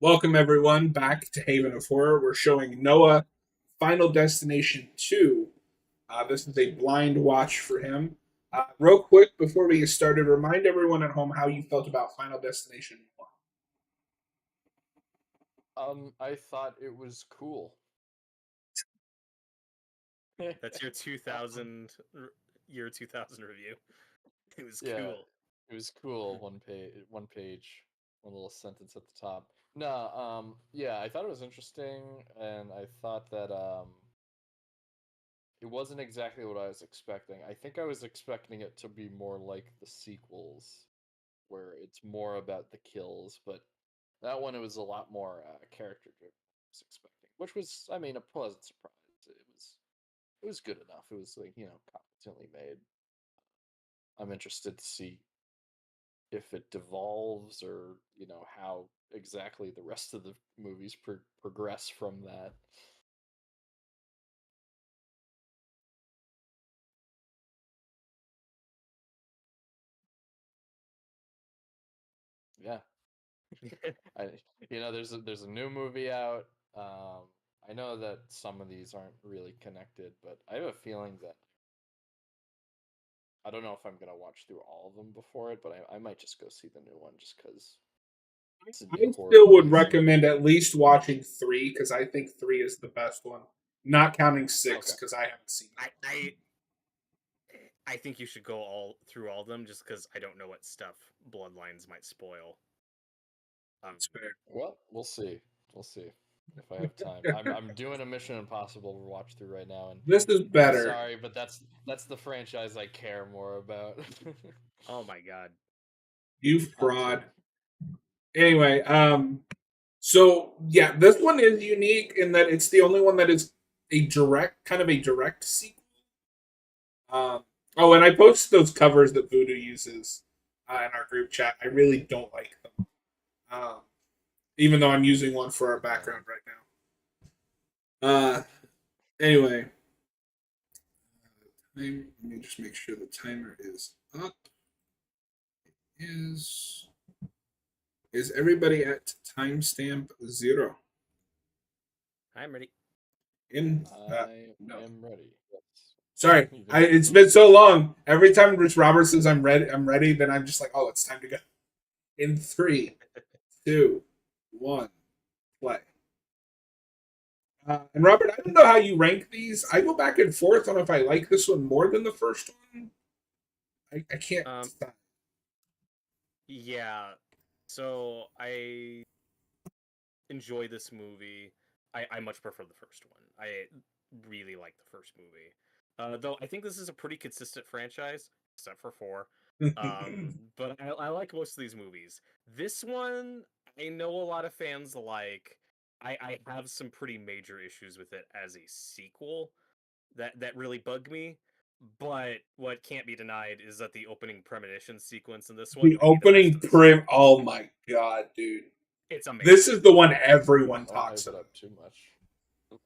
Welcome everyone back to Haven of Horror. We're showing Noah Final Destination 2. This is a blind watch for him. Real quick before we get started, remind everyone at home how you felt about Final Destination 1. I thought it was cool. That's your 2000 review. It was Yeah, cool. it was cool. One page, one little sentence at the top. No, yeah, I thought it was interesting, and I thought that it wasn't exactly what I was expecting. I think I was expecting it to be more like the sequels, where it's more about the kills, but that one it was a lot more character driven. I was expecting, which was, I mean, a pleasant surprise. It was good enough. It was like competently made. I'm interested to see if it devolves or how exactly the rest of the movies progress from that. Yeah, I there's a new movie out. I know that some of these aren't really connected, but I have a feeling that I don't know if I'm gonna watch through all of them before it, but I might just go see the new one just because it's a new I horror still would movie. So recommend at least watching 3 because I think 3 is the best one. Not counting 6 okay, because I haven't seen I, it. I I think you should go all through all of them just because I don't know what stuff Bloodlines might spoil. That's fair. well, we'll see. We'll see if I have time. I'm doing a Mission Impossible watch through right now, and This is I'm better. sorry, but that's the franchise I care more about. Oh my god. You I'm fraud. kidding. Anyway, so yeah, this one is unique in that it's the only one that is a direct sequel. Oh, and I posted those covers that Voodoo uses in our group chat. I really don't like them, um, even though I'm using one for our background right now. Anyway, let me just make sure the timer is up. Is is everybody at timestamp 0? I'm ready. In I no. am ready. Yes. Sorry, You can it's been so long. Every time Rich Robert says I'm ready, then I'm just like, oh, it's time to go. In three, two, one, play. And Robert, I don't know how you rank these. I go back and forth on if I like this one more than the first one. I can't Um, decide. yeah. So I enjoy this movie. I much prefer the first one. I really like the first movie. Though I think this is a pretty consistent franchise, except for four. But I like most of these movies. This one, I know a lot of fans like. I have some pretty major issues with it as a sequel that really bug me. But what can't be denied is that the opening premonition sequence in this one The might be the best opening of the prim. series. Oh my god, dude! It's This amazing. is the one everyone Don't talks hype it about. up too much.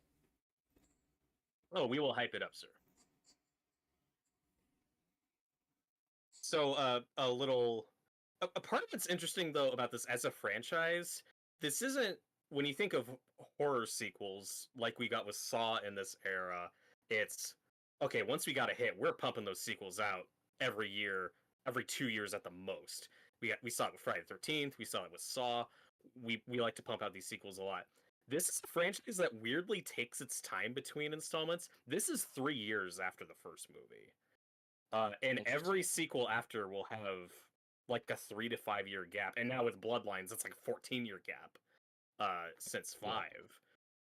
Oh, we will hype it up, sir. So, a little. A part of what's interesting though about this as a franchise, this isn't when you think of horror sequels like we got with Saw in this era. It's okay. Once we got a hit, we're pumping those sequels out every year, every 2 years at the most. We saw it with Friday the 13th. We saw it with Saw. We like to pump out these sequels a lot. This is a franchise that weirdly takes its time between installments. This is 3 years after the first movie. And every Interesting. sequel after will have like a 3 to 5 year gap, and now with Bloodlines, it's like a 14 year gap since Yeah. five.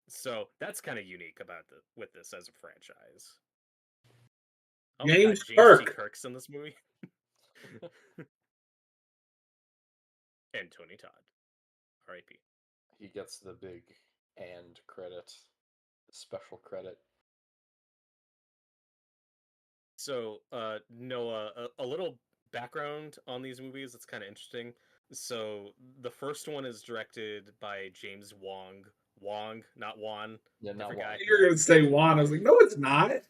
So that's kind of unique about the with this as a franchise. Oh my James god, James T. Kirk. Kirk's in this movie, and Tony Todd, R.I.P. He gets the big and credit, the special credit. So, Noah, a little background on these movies that's kind of interesting. So, the first one is directed by James Wong. Wong, not Wan, Yeah, not different I guy. Wong. thought you Yeah. were gonna say Juan. I was like, no, it's not.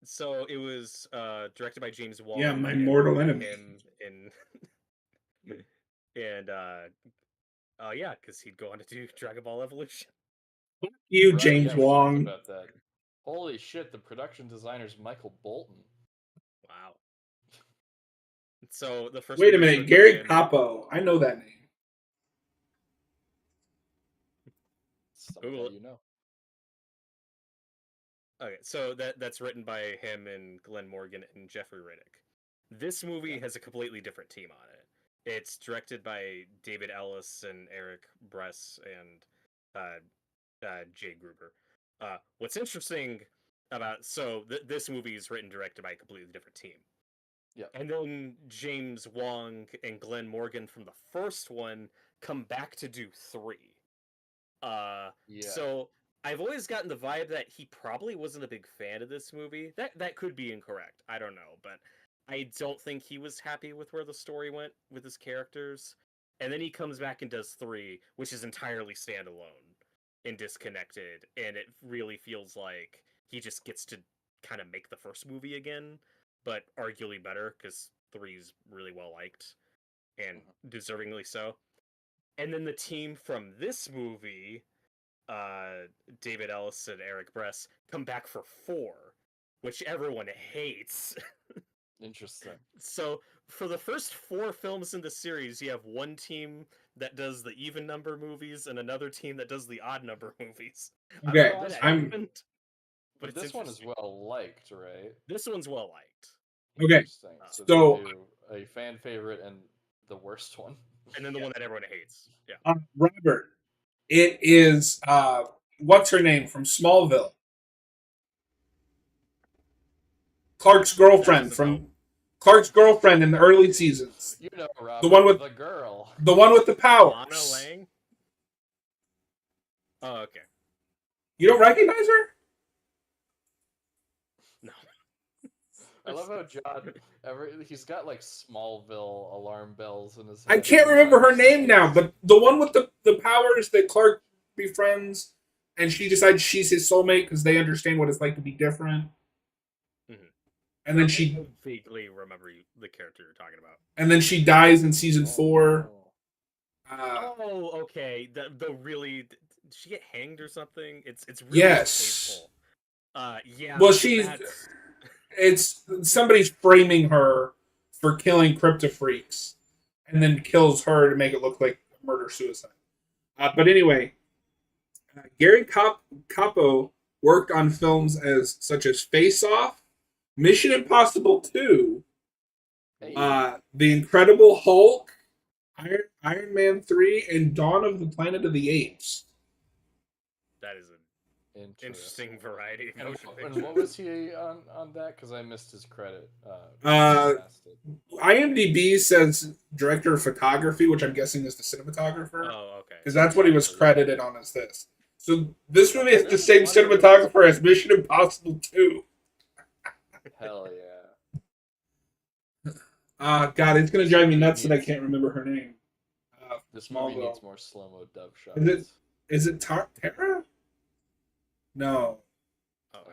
So it was directed by James Yeah, Wong, my and mortal enemy. him and Oh yeah, because he'd go on to do Dragon Ball Evolution. You, Right, James yeah, we talked Wong. about that. Holy shit, the production designer's Michael Bolton. Wow. So the first Wait a movie is minute, written by Gary him. Capo. I know that name. Some Google guy it. you know. Okay, so that's written by him and Glenn Morgan and Jeffrey Riddick. This movie Yeah. has a completely different team on it. It's directed by David Ellis and Eric Bress and Jay Gruber. What's interesting about this movie is written and directed by a completely different team. Yeah. And then James Wong and Glenn Morgan from the first one come back to do 3. Yeah. So I've always gotten the vibe that he probably wasn't a big fan of this movie. That could be incorrect. I don't know, but I don't think he was happy with where the story went with his characters. And then he comes back and does 3, which is entirely standalone and disconnected, and it really feels like he just gets to kind of make the first movie again, but arguably better because 3 is really well liked and deservingly so. And then the team from this movie, David Ellis and Eric Bress, come back for 4, which everyone hates. Interesting. So for the first 4 films in the series, you have one team that does the even number movies and another team that does the odd number movies. I don't Okay, know why that I'm happened, but But it's this one is interesting. well liked, right? This one's well liked. okay. Interesting. So So, they do a fan favorite and the worst one. And then the one that everyone hates. Yeah. Robert, it is what's her name from Smallville? Clark's That girlfriend doesn't help. from Clark's girlfriend in the early seasons. You know, Robert, The one with the girl. the one with the Lana powers. Lang? Oh, okay. You don't recognize her? No. I love how John. He's got like Smallville alarm bells in his I head. can't remember her name now, but the one with the powers that Clark befriends, and she decides she's his soulmate because they understand what it's like to be different. Mhm. And then I she vaguely remember the character you're talking about. dies in season 4. Oh, okay. The really did she get hanged or something? It's really Yes. distasteful. Yeah. Well, That's it's somebody's framing her for killing crypto freaks, and then kills her to make it look like murder suicide. But anyway, Gary Capo worked on films as such as Face Off, Mission Impossible 2, Hey. The Incredible Hulk, Iron Man 3, and Dawn of the Planet of the Apes. that is an interesting variety of And, motion and pictures. what was he on that? Because I missed his credit. IMDb says director of photography, which I'm guessing is the cinematographer, Oh, okay. because that's what he was credited on as this. So this movie has the There's same a lot of cinematographer as Mission Impossible 2. Hell yeah. God, it's gonna drive me nuts that I can't remember her name. This movie Smallville. needs more slow-mo dub shots. Is it Tara? No. Oh,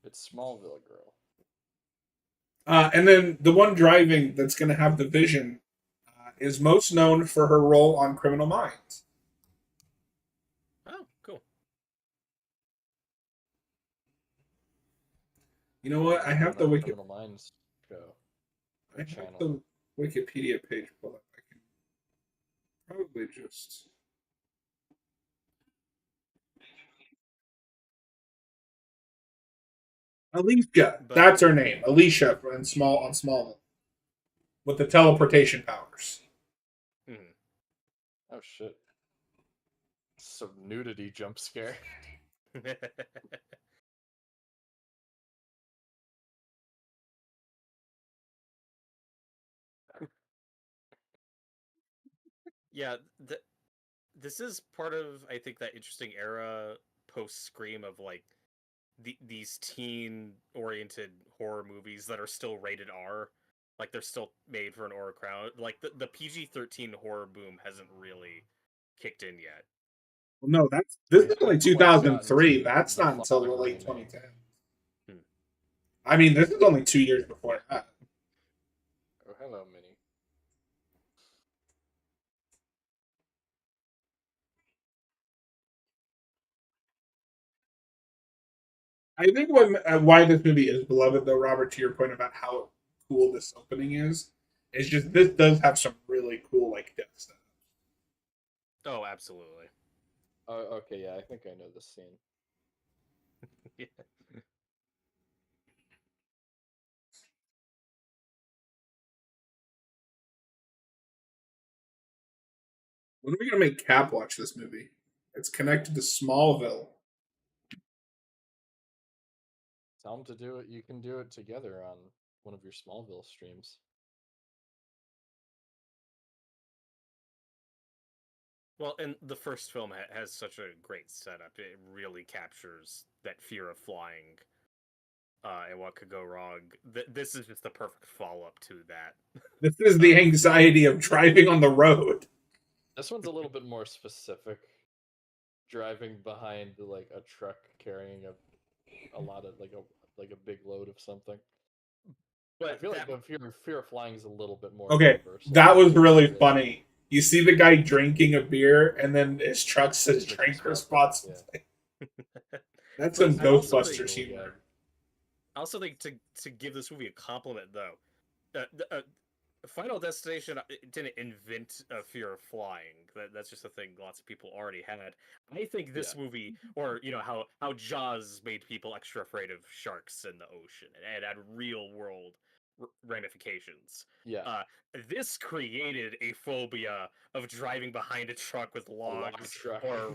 It's Smallville girl. And then the one driving that's gonna have the vision is most known for her role on Criminal Minds. oh, cool. You know what? I have the Criminal Minds show. I have Channel. the Wikipedia page pulled up. I can probably just. Alicia, But that's her name. Alicia on Smallville, with the teleportation powers. mhm. Oh shit. Some nudity jump scare. Yeah, this is part of I think that interesting era post Scream of like these teen oriented horror movies that are still rated R. Like they're still made for an R crowd. Like the PG-13 horror boom hasn't really kicked in yet. Well, no, this is only Haven't quite gotten 2003. to That's the not until the following late remake. 2010. Hmm. I mean, this is only 2 years before that. Oh, hello, Minnie. I think why this movie is beloved, though, Robert, to your point about how cool this opening is just this does have some really cool like death stuff. Oh, absolutely. Oh, okay, yeah, I think I know this scene. Yeah. When are we gonna make Cap watch this movie? It's connected to Smallville. Tell them to do it. You can do it together on one of your Smallville streams. Well, and the first film has such a great setup. It really captures that fear of flying and what could go wrong. This is just the perfect follow up to that. This is the anxiety of driving on the road. This one's a little bit more specific. Driving behind like a truck carrying a lot of like a big load of something. But I feel like the fear of flying is a little bit more universal. That was really funny. You see the guy drinking a beer, and then his truck says "drink response." Yeah. That's some Ghostbusters humor. I also think to give this movie a compliment, though, Final Destination didn't invent a fear of flying. That's just a thing lots of people already had. I think this movie, or how Jaws made people extra afraid of sharks in the ocean and had real world ramifications. Yeah. This created a phobia of driving behind a truck with logs or or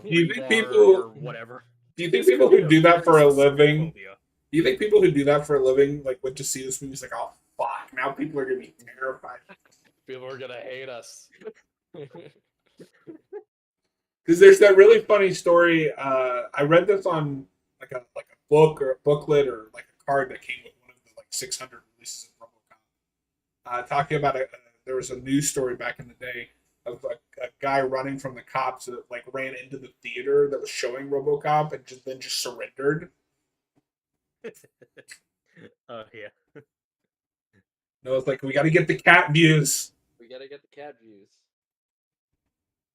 whatever. Do you think people who do that for a living? Do you think people who do that for a living like went to see this movie? Like, oh fuck! Now people are gonna be terrified. People are gonna hate us. Because there's that really funny story. I read this on like a book or a booklet or like a card that came with one of the like 600 releases of RoboCop. Talking about there was a news story back in the day of a guy running from the cops that like ran into the theater that was showing RoboCop and then surrendered. Oh yeah. No, it's like we got to get the cat views. We got to get the cat views.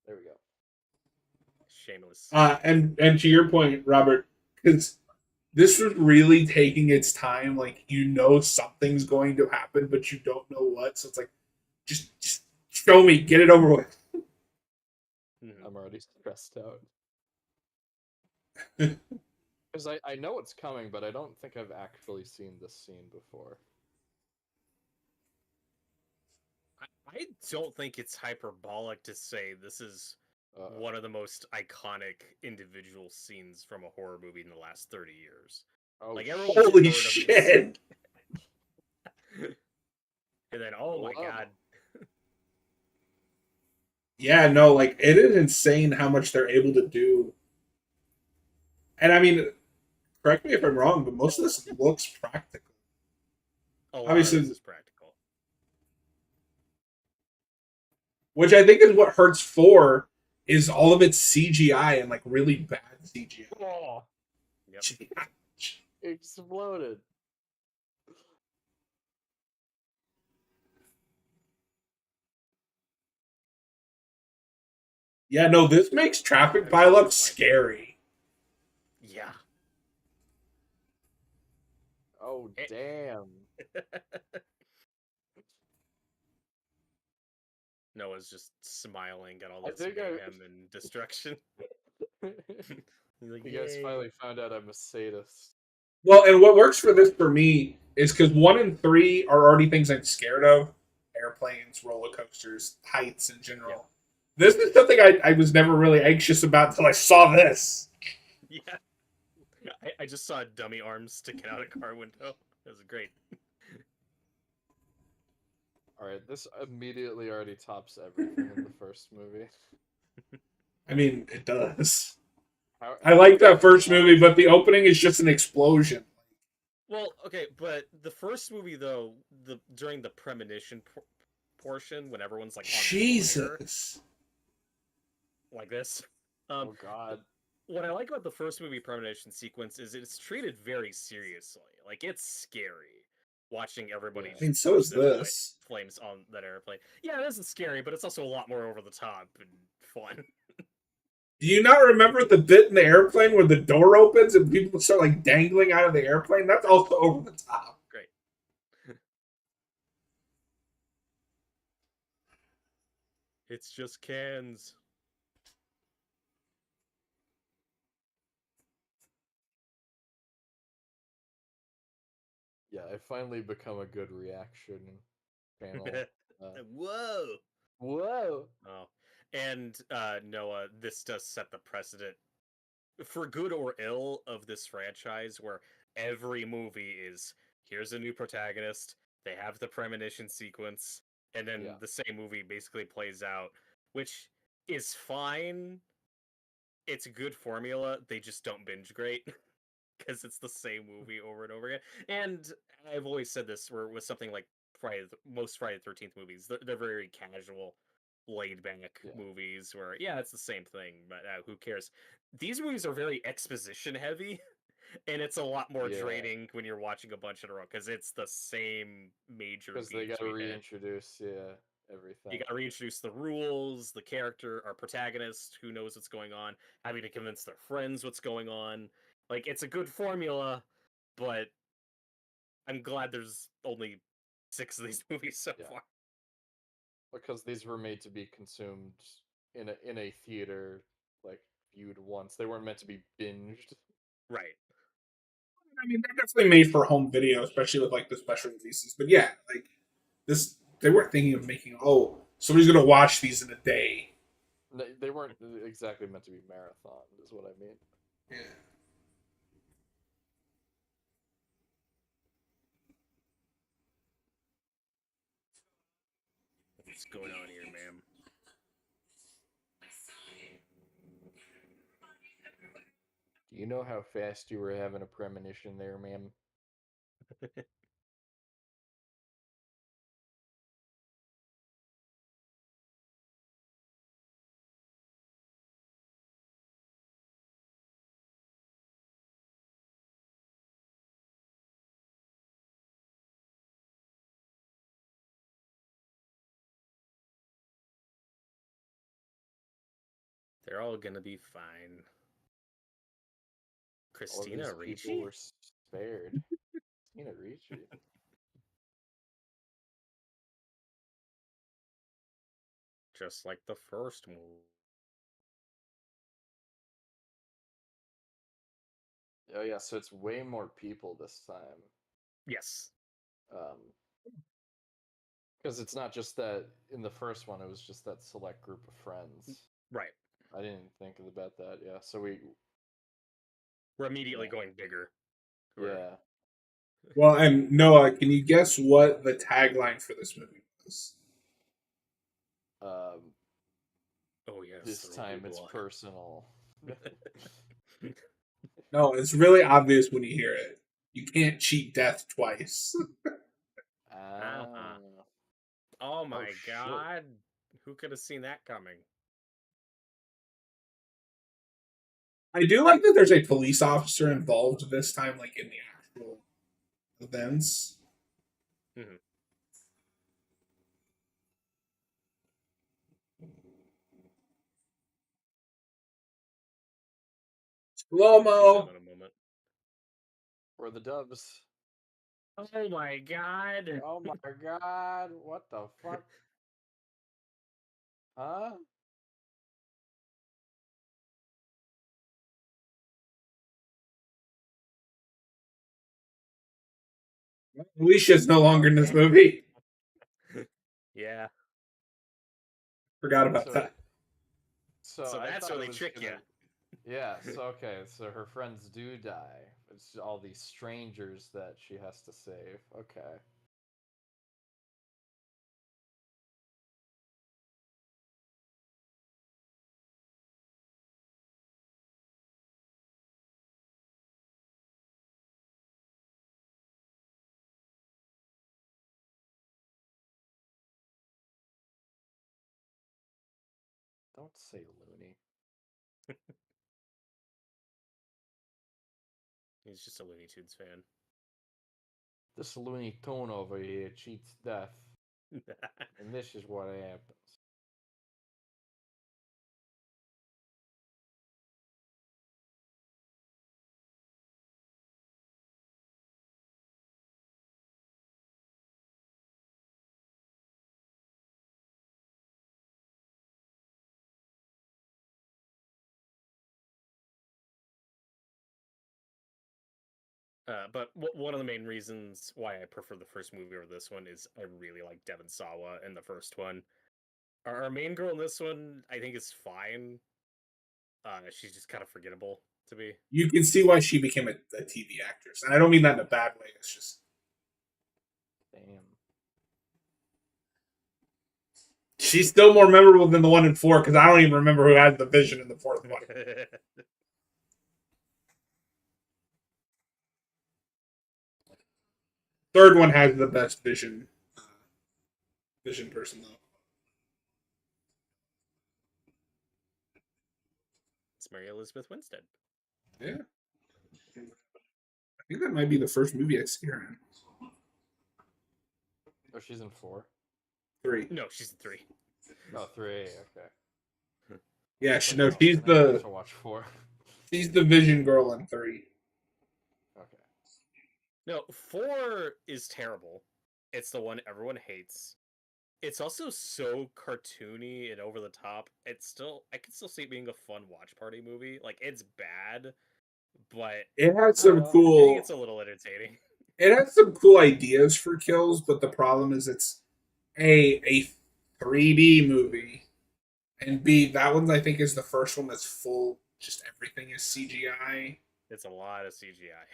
There we go. Shameless. And to your point, Robert, because this was really taking its time. Like something's going to happen, but you don't know what. So it's like, just show me, get it over with. I'm already stressed out. Because I know it's coming, but I don't think I've actually seen this scene before. I don't think it's hyperbolic to say this is one of the most iconic individual scenes from a horror movie in the last 30 years. Oh, like holy shit! And then, oh my god. Yeah, no, like it is insane how much they're able to do. And I mean, correct me if I'm wrong, but most of this looks practical. Obviously, this is practical. Which I think is what Hurts 4 is all of its CGI and like really bad CGI. Oh. Yep. Exploded. Yeah, no, this makes traffic pileup scary. Yeah. Oh, damn. Noah's just smiling at all this mayhem and destruction. Like, you guys finally found out I'm a sadist. Well, and what works for this for me is because 1 and 3 are already things I'm scared of. Airplanes, roller coasters, heights in general. Yeah. This is something I was never really anxious about until I saw this. Yeah. I just saw dummy arms sticking out a car window. It was great. Alright, this immediately already tops everything in the first movie. I mean, it does. I like that first movie, but the opening is just an explosion. Well, okay, but the first movie, though, during the premonition portion, when everyone's like on Jesus. Fire, like this. Oh, God. What I like about the first movie premonition sequence is it's treated very seriously. Like, it's scary watching everybody. I mean, so is this. Flames on that airplane. Yeah, it isn't scary, but it's also a lot more over the top and fun. Do you not remember the bit in the airplane where the door opens and people start like dangling out of the airplane? That's also over the top. Great. It's just cans. Yeah, I finally become a good reaction channel. Whoa. Whoa! Oh, and Noah, this does set the precedent for good or ill of this franchise, where every movie is here's a new protagonist, they have the premonition sequence, and then Yeah. the same movie basically plays out, which is fine. It's a good formula. They just don't binge great because it's the same movie over and over again. And I've always said this where with something like most Friday the 13th movies, they're very casual, laid back Yeah. movies where yeah, it's the same thing, but who cares? These movies are very exposition heavy, and it's a lot more Yeah. draining when you're watching a bunch in a row because it's the same major Because they beats gotta we hit. reintroduce, yeah, You everything. got to reintroduce the rules, the character, our protagonist, who knows what's going on, having to convince their friends what's going on. Like, it's a good formula, but I'm glad there's only 6 of these movies so Yeah. far. Because these were made to be consumed in a theater, like viewed once. They weren't meant to be binged. Right. I mean, they're definitely made for home video, especially with like the special releases. But yeah, like this, they weren't thinking of making. Oh, somebody's gonna watch these in a day. They weren't exactly meant to be marathon, is what I mean. Yeah. What's going on here, ma'am? Do you know how fast you were having a premonition there, ma'am? They're all gonna be fine. All of Christina these people Ricci? were spared. Tina Ricci. Just like the first movie. Oh yeah, so it's way more people this time. Yes. Because it's not just that in the first one, it was just that select group of friends. Right. I didn't think about that. Yeah, so we. We're immediately Yeah. going bigger. Yeah. Well, and Noah, can you guess what the tagline for this movie was? Um, Oh, yes. this there will be time it's blood. personal. No, it's really obvious when you hear it. You can't cheat death twice. Ah. Oh my shit. god. Who could have seen that coming? I do like that there's a police officer involved this time, like in the actual events. Mhm. Slow See them mo. in a moment. Or the doves. Oh my god. Oh my god, what the fuck? Huh? Alicia's no longer in this movie. Yeah. Forgot about So, that. So I that's thought where it they was trick gonna. you. Yeah, so okay, so her friends do die. It's all these strangers that she has to save. Okay. Don't say loony. He's just a Looney Tunes fan. This Looney Tune over here cheats death, and this is what happens. But one of the main reasons why I prefer the first movie over this one is I really like Devon Sawa in the first one. Our main girl in this one, I think, is fine. She's just kind of forgettable to me. You can see why she became a TV actress, and I don't mean that in a bad way. It's just Damn. she's still more memorable than the one in 4 because I don't even remember who had the vision in the fourth one. Third one has the best vision person though. It's Mary Elizabeth Winstead. Yeah, I think that might be the first movie I see her in. Oh, she's in 4? 3. No, she's in 3. Oh, 3. Okay. Yeah, It's she's like, she's then I have the to watch 4. she's the Vision girl in 3. Okay. No, 4 is terrible. It's the one everyone hates. It's also so cartoony and over the top. I can still see it being a fun watch party movie. Like, it's bad, but It has some I I think cool. it's a little entertaining. It has some cool ideas for kills, but the problem is it's a 3D movie, and B, that one I think is the first one that's full. Just everything is CGI, It's a lot of CGI.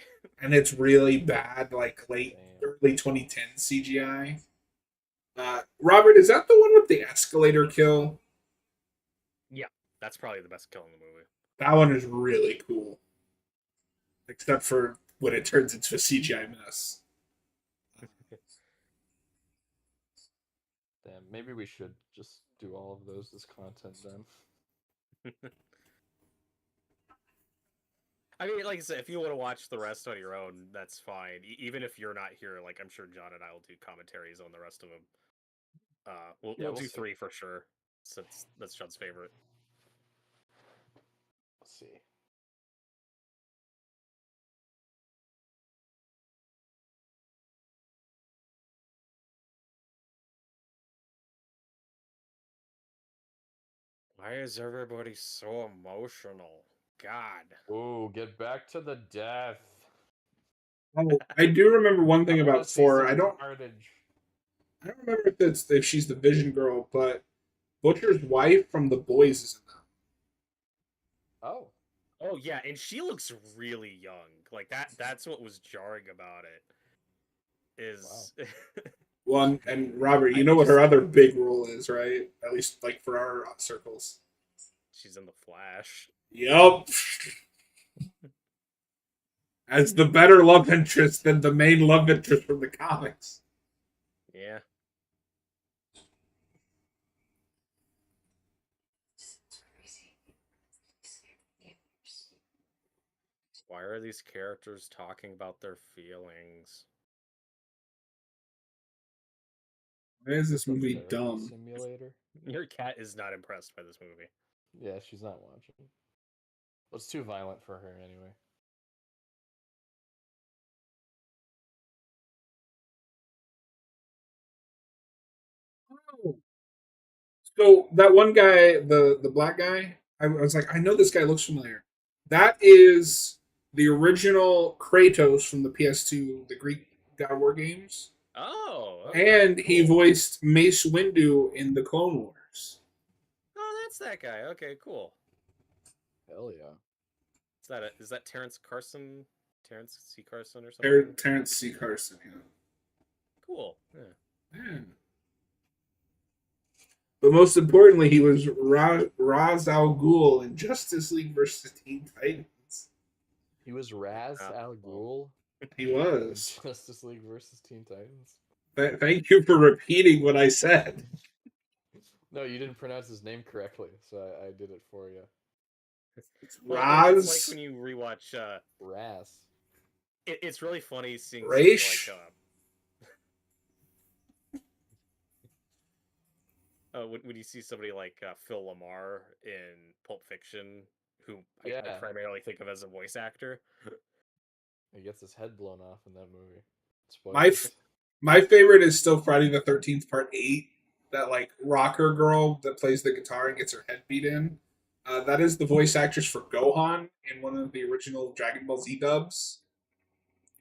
and it's really bad, like late Damn. early 2010 CGI. Robert, is that the one with the escalator kill? Yeah, that's probably the best kill in the movie. That one is really cool, except for when it turns into a CGI mess. Damn. Maybe we should just do all of those as content then. I mean, like I said, if you want to watch the rest on your own, that's fine. Even if you're not here, like I'm sure John and I will do commentaries on the rest of them. We'll do see. 3 for sure, since that's John's favorite. Let's see. Why is everybody so emotional? God. Ooh, get back to the death. Oh, I do remember one thing I wanna about see 4. some carnage. I don't remember if she's the Vision girl, but Butcher's wife from The Boys is in that. Oh. Oh yeah, and she looks really young. Like that's what was jarring about it. Is Well, and Robert, you I know what her just- other big role is, right? At least like for our circles. she's in the Flash. Yup. As the better love interest than the main love interest from the comics. Yeah. Why are these characters talking about their feelings? Why is this The movie therapy dumb? simulator. Your cat is not impressed by this movie. Yeah, she's not watching. Well, it's too violent for her anyway. So that one guy, the black guy, I was like, I know this guy looks familiar. That is the original Kratos from the PS2, the Greek God of War games. Oh, okay, And he cool. voiced Mace Windu in the Clone Wars. Oh, that's that guy. Okay, cool. Hell yeah. Is that Terrence Carson? Terrence C. Carson or something? Terrence C. Carson, yeah. Cool. Yeah. Man. But most importantly, he was Ra's al Ghul in Justice League versus Teen Titans. He was Raz Al Ghul He in was. Justice League versus Teen Titans. Thank you for repeating what I said. No, you didn't pronounce his name correctly, so I did it for you. Well, it's Raz. like when you rewatch. Raz. It's really funny seeing Raish? somebody like when you see somebody like Phil Lamar in Pulp Fiction, who I Yeah. primarily think of as a voice actor. He gets his head blown off in that movie. My Spoilers. my favorite is still Friday the 13th Part 8. That like rocker girl that plays the guitar and gets her head beat in. That is the voice actress for Gohan in one of the original Dragon Ball Z dubs.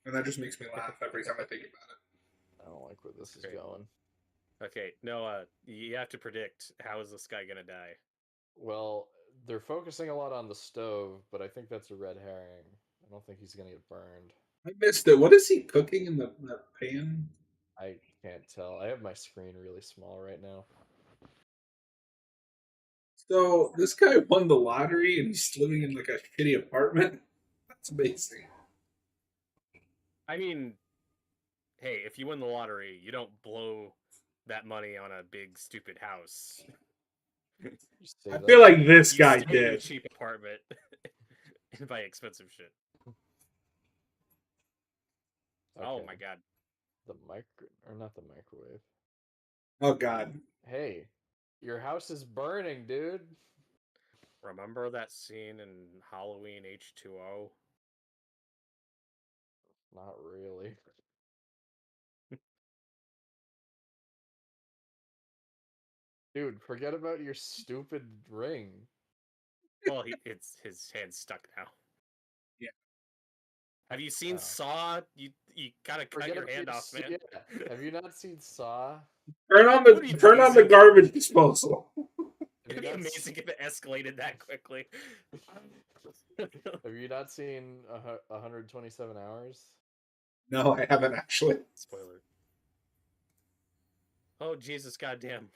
and that just makes me laugh every time I think about it. I don't like where this is Okay. going. Okay, Noah, you have to predict how is this guy gonna die? Well, they're focusing a lot on the stove, but I think that's a red herring. I don't think he's gonna get burned. I missed it. What is he cooking in the pan? I can't tell. I have my screen really small right now. So this guy won the lottery and he's living in like a shitty apartment. That's amazing. I mean, hey, if you win the lottery, you don't blow that money on a big stupid house. You say I that? feel like this You guy stay in a did. cheap apartment and buy expensive shit. Oh Okay. my god. The not the microwave. Oh God. Hey, your house is burning, dude. Remember that scene in Halloween H2O? Not really. Dude, forget about your stupid ring. Well, it's his hand's stuck now. Yeah. Have you seen Oh. Saw? You gotta cut Forget your about hand off, man. Yeah. Have you not seen Saw? Would be Turn on the amazing. garbage disposal. It'd be amazing if it escalated that quickly. Have you not seen 127 Hours? No, I haven't actually. Spoiler. Oh Jesus, goddamn!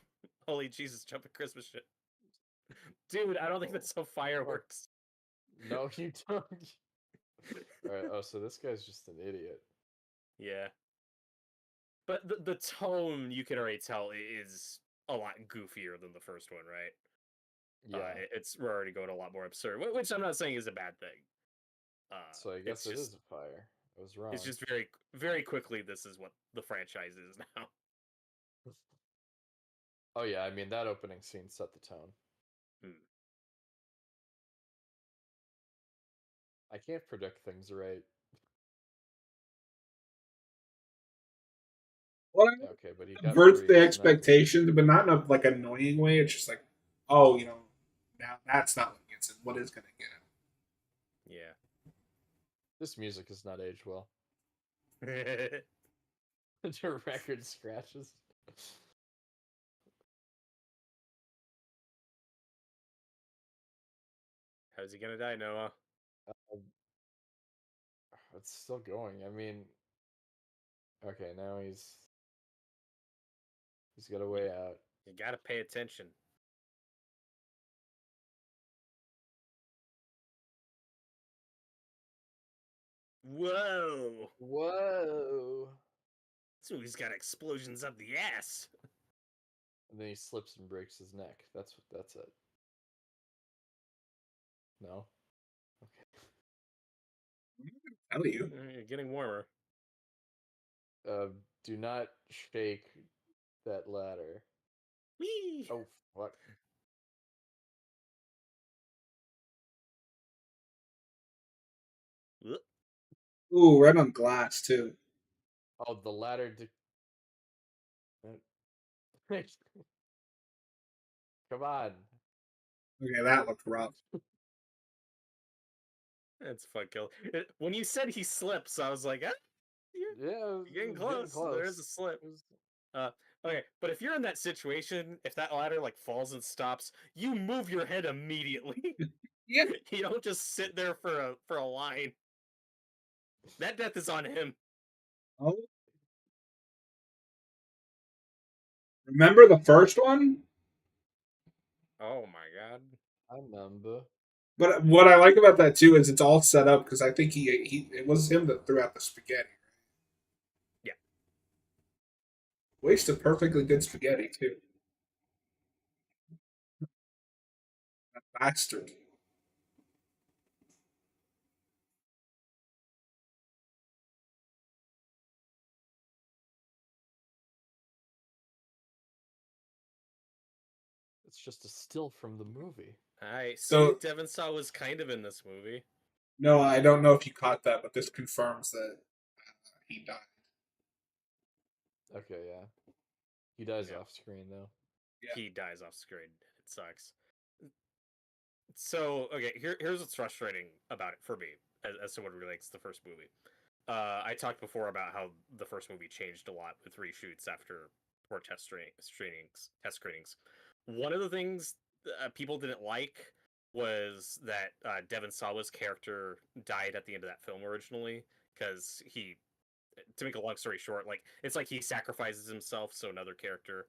Holy Jesus, jumping Christmas shit, dude! I don't think that's how fireworks. No, you don't. Alright, oh, so this guy's just an idiot. Yeah, but the tone you can already tell is a lot goofier than the first one, right? Yeah. We're already going a lot more absurd, which I'm not saying is a bad thing. So I guess it is a fire. I was wrong. It's just very quickly. This is what the franchise is now. Oh yeah, I mean that opening scene set the tone. Hmm. I can't predict things right. Well, Okay, but he it got subverts the free, so now expectations, but not in a like annoying way. It's just like, oh, now that's not what gets it. What is gonna get Yeah. this music has not aged well. Your record scratches. How's he gonna die, Noah? Um, it's still going. I mean, okay, now he's got a You, way out. you gotta pay attention. Whoa! Whoa! So he's got explosions up the ass. And then he slips and breaks his neck. That's it. No. Okay. tell you? You're getting warmer. Do not shake that ladder. Whee! Oh fuck! Ooh, right on glass too. Oh, the ladder. Come on. Okay, that looked rough. That's a fun kill. When you said he slips, I was like, Yeah, you're getting close. There is a slip. It was- Uh, okay, but if you're in that situation, if that ladder like falls and stops, you move your head immediately. Yeah. You don't just sit there for a line. That death is on him. Oh, remember the first one? Oh my god. I remember. But what I like about that too is it's all set up because I think he it was him that threw out the spaghetti. Yeah. Wasted perfectly good spaghetti too. That bastard. It's just a still from the movie. I see. So Devon Saw was kind of in this movie. no, I don't know if you caught that, but this confirms that he died. Okay, yeah. He dies Yeah. off screen though. Yeah. He dies off screen. It sucks. So okay, here's what's frustrating about it for me as to what relates to the first movie. I talked before about how the first movie changed a lot with reshoots after poor test screenings. One of the things people didn't like was that Devon Sawa's character died at the end of that film originally because he, to make a long story short, like it's like he sacrifices himself so another character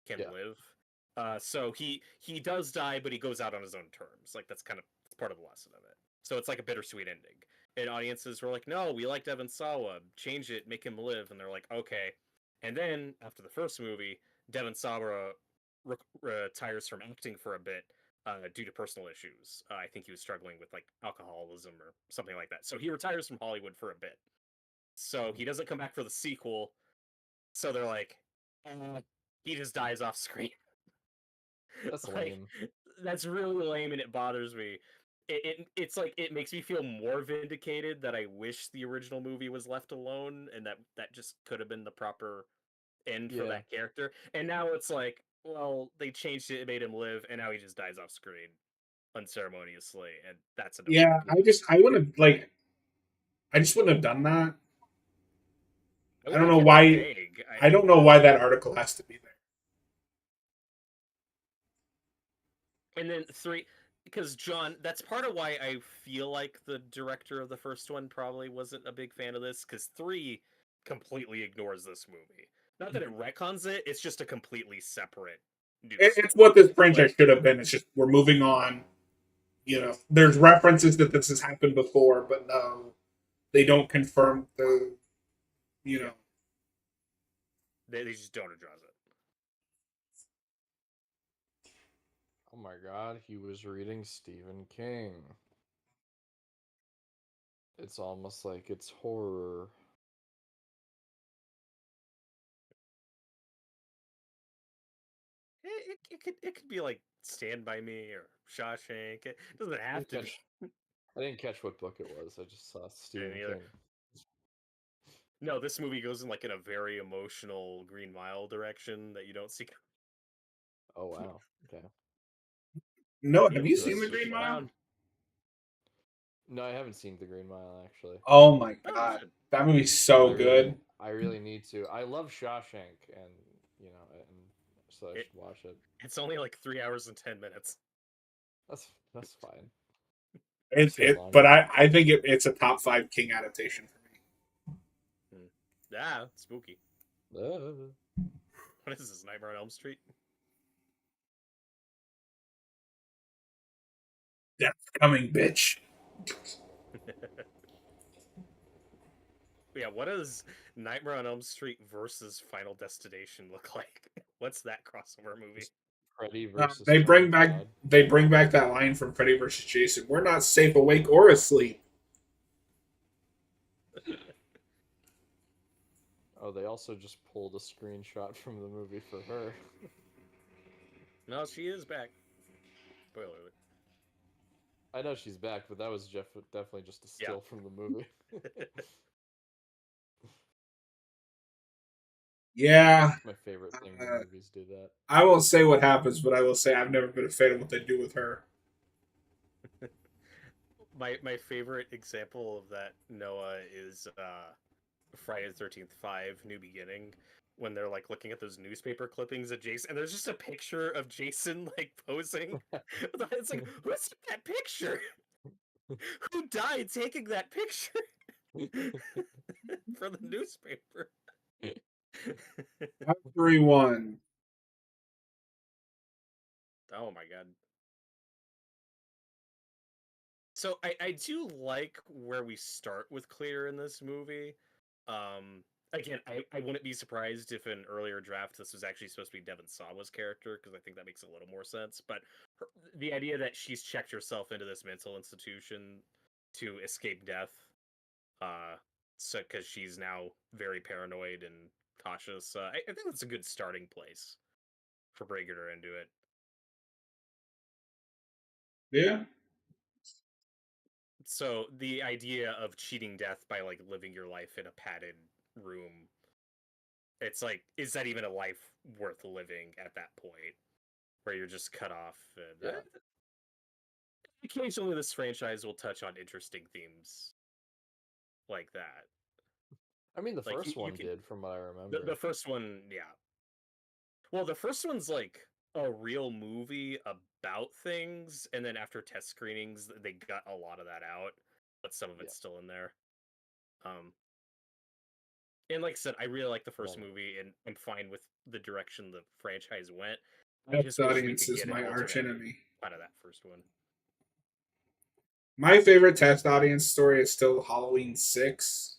can Yeah. live. So he does die, but he goes out on his own terms. Like that's kind of part of the lesson of it. So it's like a bittersweet ending. And audiences were like, "No, we like Devon Sawa. Change it, make him live." And they're like, "Okay." And then after the first movie, Devon Sawa retires from acting for a bit due to personal issues. I think he was struggling with like alcoholism or something like that. So he retires from Hollywood for a bit. So he doesn't come back for the sequel. So they're like, he just dies off screen. That's Like lame. that's really lame, and it bothers me. It's like it makes me feel more vindicated that I wish the original movie was left alone, and that just could have been the proper end for Yeah. that character. And now it's like, well, they changed it, made him live, and now he just dies off screen unceremoniously, and that's annoying. Yeah, I wouldn't have like. I just wouldn't have done that. I I don't wouldn't know have kept it why. vague. I don't know why that article has to be there. And then three, because John, that's part of why I feel like the director of the first one probably wasn't a big fan of this, because three completely ignores this movie. Not that it retcons it; it's just a completely separate news It's story. what this franchise Like, should have been. It's just we're moving on. There's references that this has happened before, but no, they don't confirm the. You know, they just don't address it. Oh my god, he was reading Stephen King. It's almost like it's horror. It could be like Stand by Me or Shawshank. It doesn't I have didn't to be. catch I didn't catch what book it was. I just saw Stephen Any other. King. No, this movie goes in like in a very emotional Green Mile direction that you don't see. Oh wow. Okay. no. Have you Maybe I'll seen the search Green it out. Mile? Down. No, I haven't seen The Green Mile actually. Oh my Oh, you god, should. that movie's so good. I really need to. I love Shawshank, and and so I It, should watch it. it's only like 3 hours and 10 minutes. That's fine. I've It, seen it longer. but I think it's a top five King adaptation for me. Hmm. Ah, spooky. Uh, What is this? Nightmare on Elm Street? Death's coming, bitch. Yeah, what does Nightmare on Elm Street versus Final Destination look like? What's that crossover movie? just Freddy versus They Tony bring back Todd. they bring back that line from Freddy vs. Jason. We're not safe awake or asleep. Oh, they also just pulled a screenshot from the movie for her. No, she is back. Spoiler alert. I know she's back, but that was definitely just a Yeah. still from the movie. Yeah, My favorite thing when uh, movies do that. I won't say what happens, but I will say I've never been a fan of what they do with her. My favorite example of that, Noah, is Friday the 13th 5 New Beginning, when they're like looking at those newspaper clippings of Jason, and there's just a picture of Jason like posing. It's like, who's in that picture? Who died taking that picture for the newspaper? 3-1. Oh my god. So I do like where we start with Clear in this movie. Again, I wouldn't be surprised if in earlier draft this was actually supposed to be Devon Sawa's character, because I think that makes a little more sense. But the idea that she's checked herself into this mental institution to escape death, uh, so because she's now very paranoid and cautious, I think that's a good starting place for bringing her into it. Yeah. So the idea of cheating death by like living your life in a padded room, it's like, is that even a life worth living at that point where you're just cut off? And, Yeah. occasionally this franchise will touch on interesting themes like that. I mean, the Like first you one can did, from what I the remember. first one, yeah. Well, the first one's like a real movie about things, and then after test screenings, they got a lot of that out, but some of Yeah, it's still in there. Um, and like I said, I really like the first right. movie, and I'm fine with the direction the franchise went. I Test just wish we audience could is get an my arch alternate enemy. out of that first one. My favorite test audience story is still Halloween 6,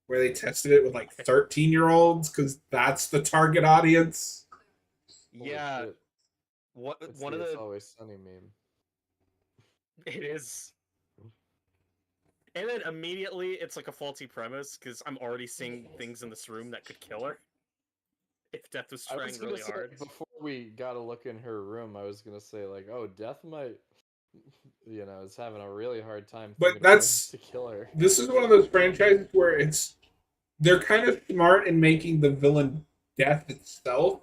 where they tested it with like 13-year-olds because that's the target audience. Holy Yeah, shit! what It's one the of "It's the Always Sunny" meme. it is. And then immediately it's like a faulty premise because I'm already seeing things in this room that could kill her if Death was I was trying gonna really say, hard. before we got a look in her room, I was gonna say like, oh, Death might, is having a really hard time But thinking of ways to kill her. this is one of those franchises where they're kind of smart in making the villain death itself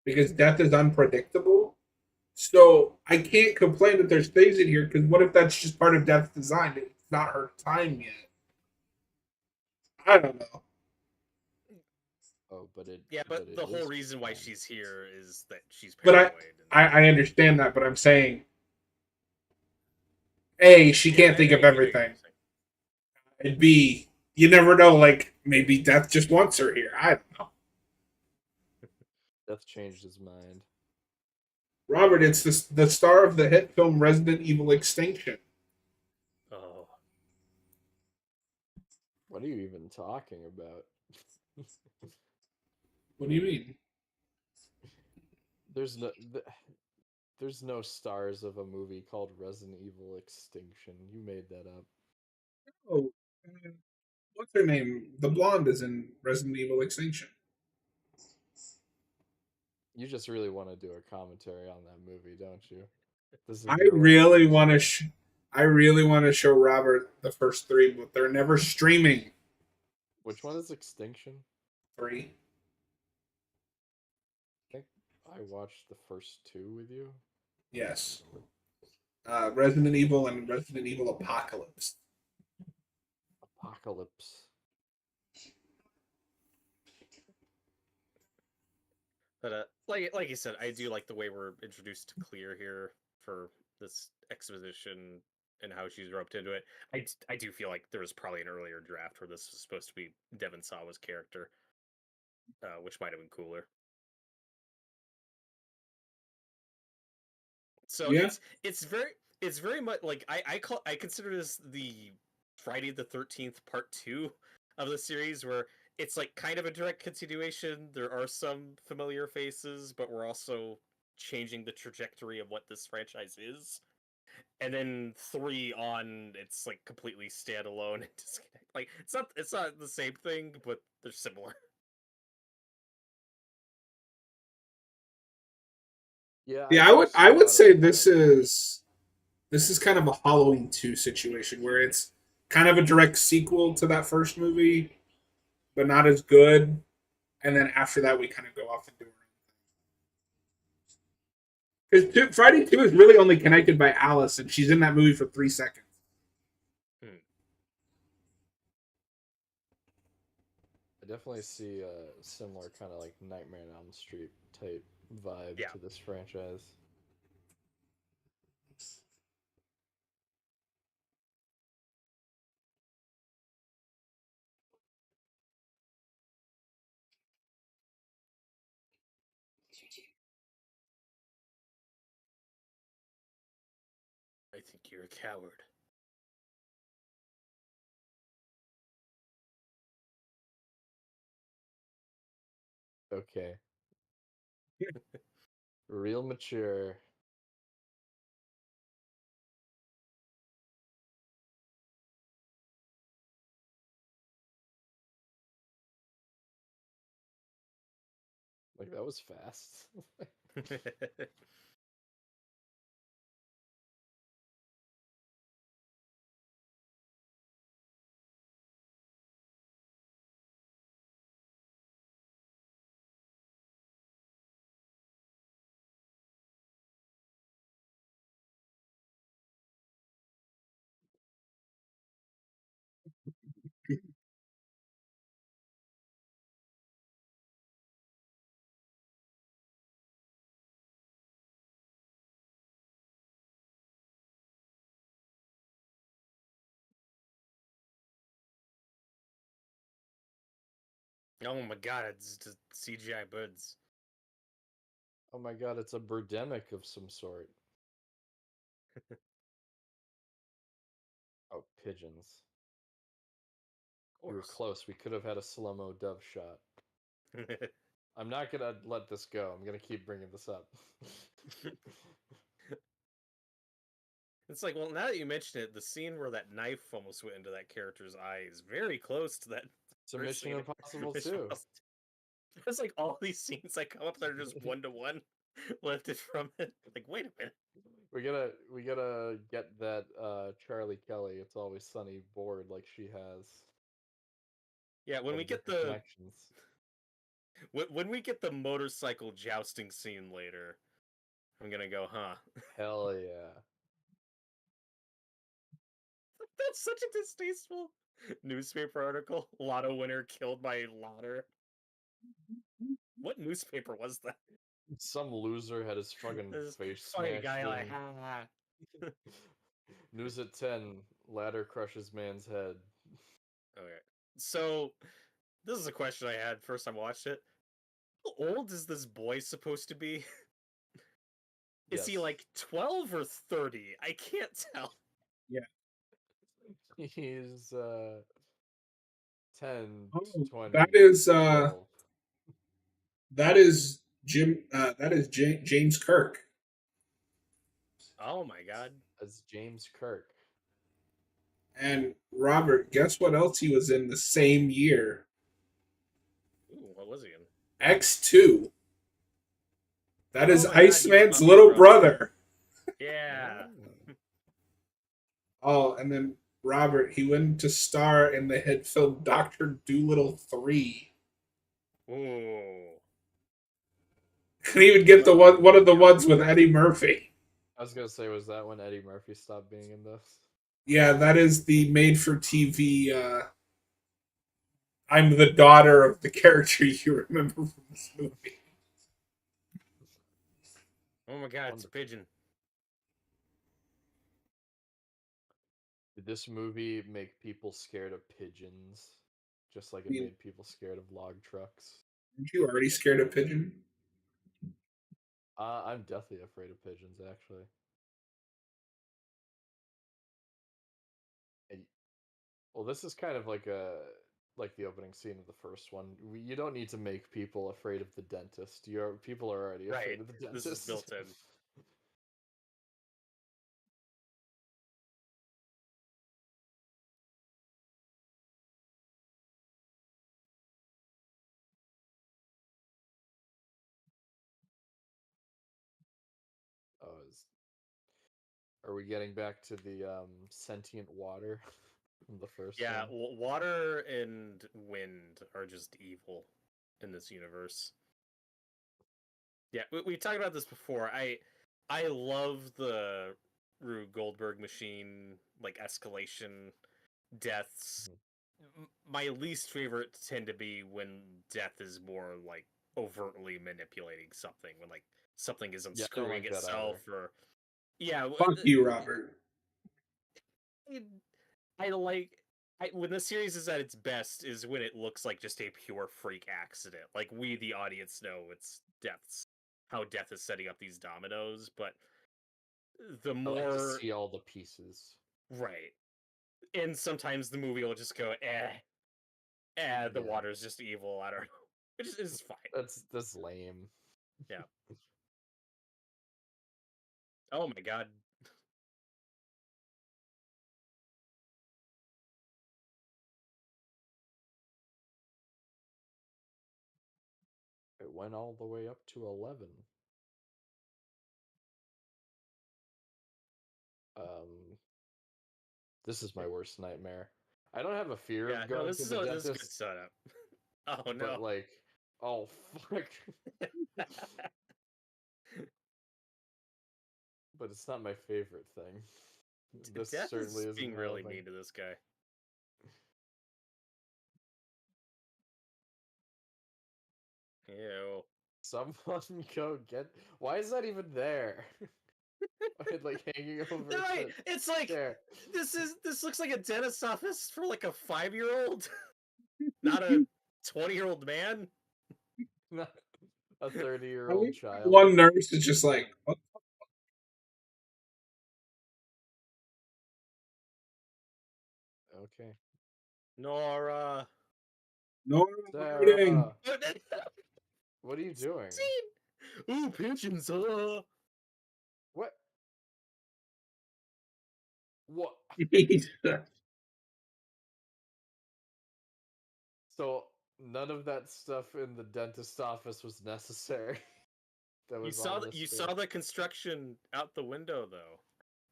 because death is unpredictable. So I can't complain that there's things in here because what if that's just part of death's design? It's not her time yet. I don't know. Oh, Yeah, but but it the whole is reason why fine. she's here is that she's But paranoid. And I understand that, but I'm saying A, she yeah, can't think of I get what everything. you're saying. And B, you never know, like maybe death just wants her here. I don't know. Death changed his mind. Robert, it's the star of the hit film Resident Evil Extinction. Oh, What are you even talking about? What do you mean? There's no there's no stars of a movie called Resident Evil Extinction. You made that up. Oh, what's her name? The blonde is in Resident Evil Extinction. You just really want to do a commentary on that movie, don't you? This is I your way of really doing want to. it. I really want to show Robert the first three, but they're never streaming. Which one is Extinction? Three. I think I watched the first two with you. Yes. Resident Evil and Resident Evil Apocalypse. Apocalypse. but like you said, I do like the way we're introduced to Clear here for this exposition and how she's roped into it. I do feel like there was probably an earlier draft where this was supposed to be Devon Sawa's character, which might have been cooler. So Yeah. it's very much like I consider this the Friday the 13th part 2 of the series where it's like kind of a direct continuation. There are some familiar faces, but we're also changing the trajectory of what this franchise is. And then 3 on it's like completely standalone and disconnect. Like it's not the same thing, but they're similar. Yeah, I Yeah, do see I a would lot of say this similarities. is kind of a Halloween 2 situation where it's kind of a direct sequel to that first movie, but not as good. And then after that, we kind of go off and do our own. Because Friday 2 is really only connected by Alice, and she's in that movie for 3 seconds. Hmm. I definitely see a similar kind of like Nightmare on Elm Street type vibe Yeah. to this franchise. I think you're a coward. Okay, real mature. Like that was fast. Oh my god, it's just CGI birds. Oh my god, it's a birdemic of some sort. Oh, pigeons. Of We were course. close. We could have had a slow-mo dove shot. I'm not gonna let this go. I'm gonna keep bringing this up. It's like, well, now that you mention it, the scene where that knife almost went into that character's eye is very close to that It's a first Mission scene. Impossible Mission 2. Impossible. There's like all these scenes that come up that are just one to one lifted from it. Like, wait a minute. We gotta get that Charlie Kelly, It's Always Sunny board like she has. Yeah, when All we the get different the connections. when we get the motorcycle jousting scene later, I'm gonna go, huh? Hell yeah. That's such a distasteful newspaper article. Lotto winner killed by ladder. What newspaper was that? Some loser had his fucking This face funny smashed guy like, in. ah. News at 10. Ladder crushes man's head. Okay. So this is a question I had first time I watched it. How old is this boy supposed to be? Is he Yes. like 12 or 30? I can't tell. He's 10, Oh, 20, that is 12. that is Jim. That is James Kirk. Oh my god. That's James Kirk. And Robert, guess what else he was in the same year? Ooh, what was he in? X2. That is Oh my god, he was Iceman's Muffy's little brother. brother. Yeah. Oh. Oh, and then Robert, he went to star in the hit film Doctor Dolittle 3. Ooh. Couldn't even Was get that the when one of the ones with Eddie Murphy. I was gonna say, was that when Eddie Murphy stopped being in this? Yeah, that is the made for TV. I'm the daughter of the character you remember from this movie. Oh my god, it's a Wonderful. pigeon. Did this movie make people scared of pigeons? Just like I it mean, made people scared of log trucks? aren't you already scared of pigeon? I'm deathly afraid of pigeons, actually. And, well, this is kind of like the opening scene of the first one. You don't need to make people afraid of the dentist. People are already Right. afraid of the This is dentist. built in. Oh, are we getting back to the sentient water from the first Yeah, one? water and wind are just evil in this universe. Yeah, we talked about this before. I love the Rube Goldberg machine, like escalation deaths. My least favorite tend to be when death is more like overtly manipulating something, when like something is Yeah, I don't unscrewing like that itself, either. or yeah. Fuck you, Robert. I like when the series is at its best is when it looks like just a pure freak accident. Like we, the audience, know it's death's how death is setting up these dominoes, but the I like to more see all the pieces. right, and sometimes the movie will just go, the Yeah, water's just evil. I don't know. It's fine. that's lame. Yeah. Oh my god. It went all the way up to 11. Um, this is my worst nightmare. I don't have a fear Yeah. of No, going to the this is a good dentist, setup. Oh but no. like, oh fuck. But it's not my favorite thing. This Death certainly is isn't being one of really my. mean to this guy. Ew. Someone go get. Why is that even there? Like hanging over Right. the It's like chair. this looks like a dentist office for like a 5-year-old, not a 20-year-old man? A I 30-year-old think child. one nurse is just like, what? Okay. Nora. No hurting. Sarah, what are you doing? Ooh, pigeons, What? What? So none of that stuff in the dentist office was necessary. That You was saw on the, the you screen. saw the construction out the window, though.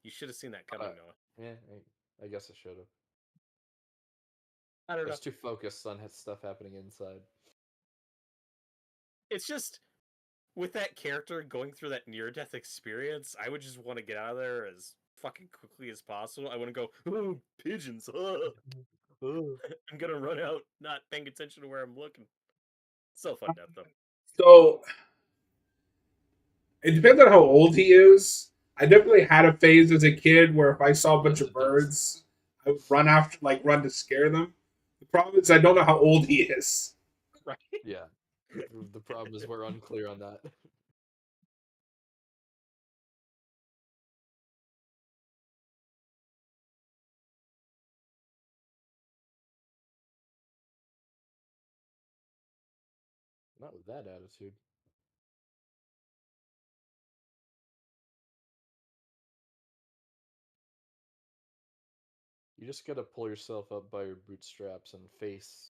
You should have seen that coming, Noah. Yeah, I guess I should have. I I don't know. was too focused on stuff happening inside. It's just with that character going through that near-death experience, I would just want to get out of there as fucking quickly as possible. I want to go, ooh, pigeons. I'm gonna run out, not paying attention to where I'm looking. So fun death though. So it depends on how old he is. I definitely had a phase as a kid where if I saw a bunch Yes, of it does. birds, I would run after, like run to scare them. The problem is I don't know how old he is. Right? Yeah. The problem is we're unclear on that. Not with that attitude. You just gotta pull yourself up by your bootstraps and face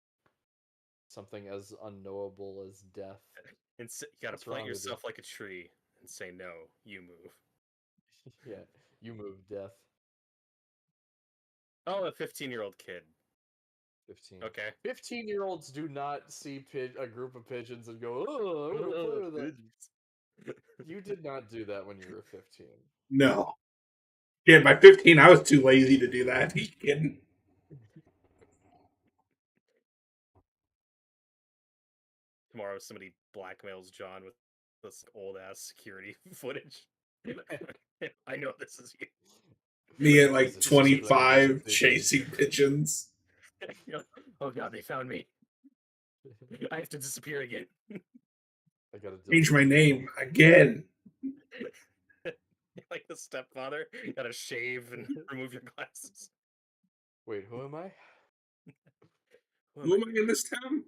something as unknowable as death. And you gotta What's plant wrong with you? yourself like a tree and say, no, you move. Yeah, you move death. Oh, a 15-year-old kid. 15. Okay. 15-year-olds do not see a group of pigeons and go, oh, I want to play with that. You did not do that when you were 15. No. Yeah, by 15, I was too lazy to do that. Are you kidding? Tomorrow, somebody blackmails John with this old ass security footage. I know this is you. Me at This like is just playing as a 25 pigeon. chasing pigeons. Oh god, they found me. I have to disappear again. I gotta Change my delete you. name again. Like the stepfather, gotta shave and remove your glasses. Wait, who am I? Who am Who I am I being? in this town?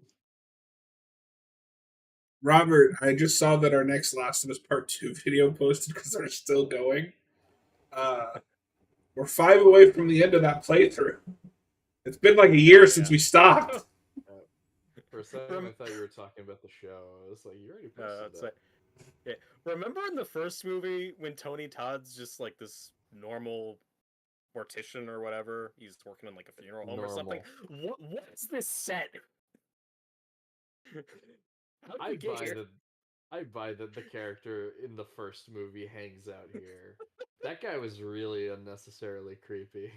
Robert, I just saw that our next Last of Us Part 2 video posted because they're still going. Uh, we're 5 away from the end of that playthrough. It's been like a year Hell since yeah. we stopped. For a second, I thought you were talking about the show. I was like, you already posted It's that. like, yeah. Remember in the first movie when Tony Todd's just like this normal mortician or whatever? He's working in like a funeral home or something. What's this set? How did I we get buy here? that. I buy that the character in the first movie hangs out here. That guy was really unnecessarily creepy.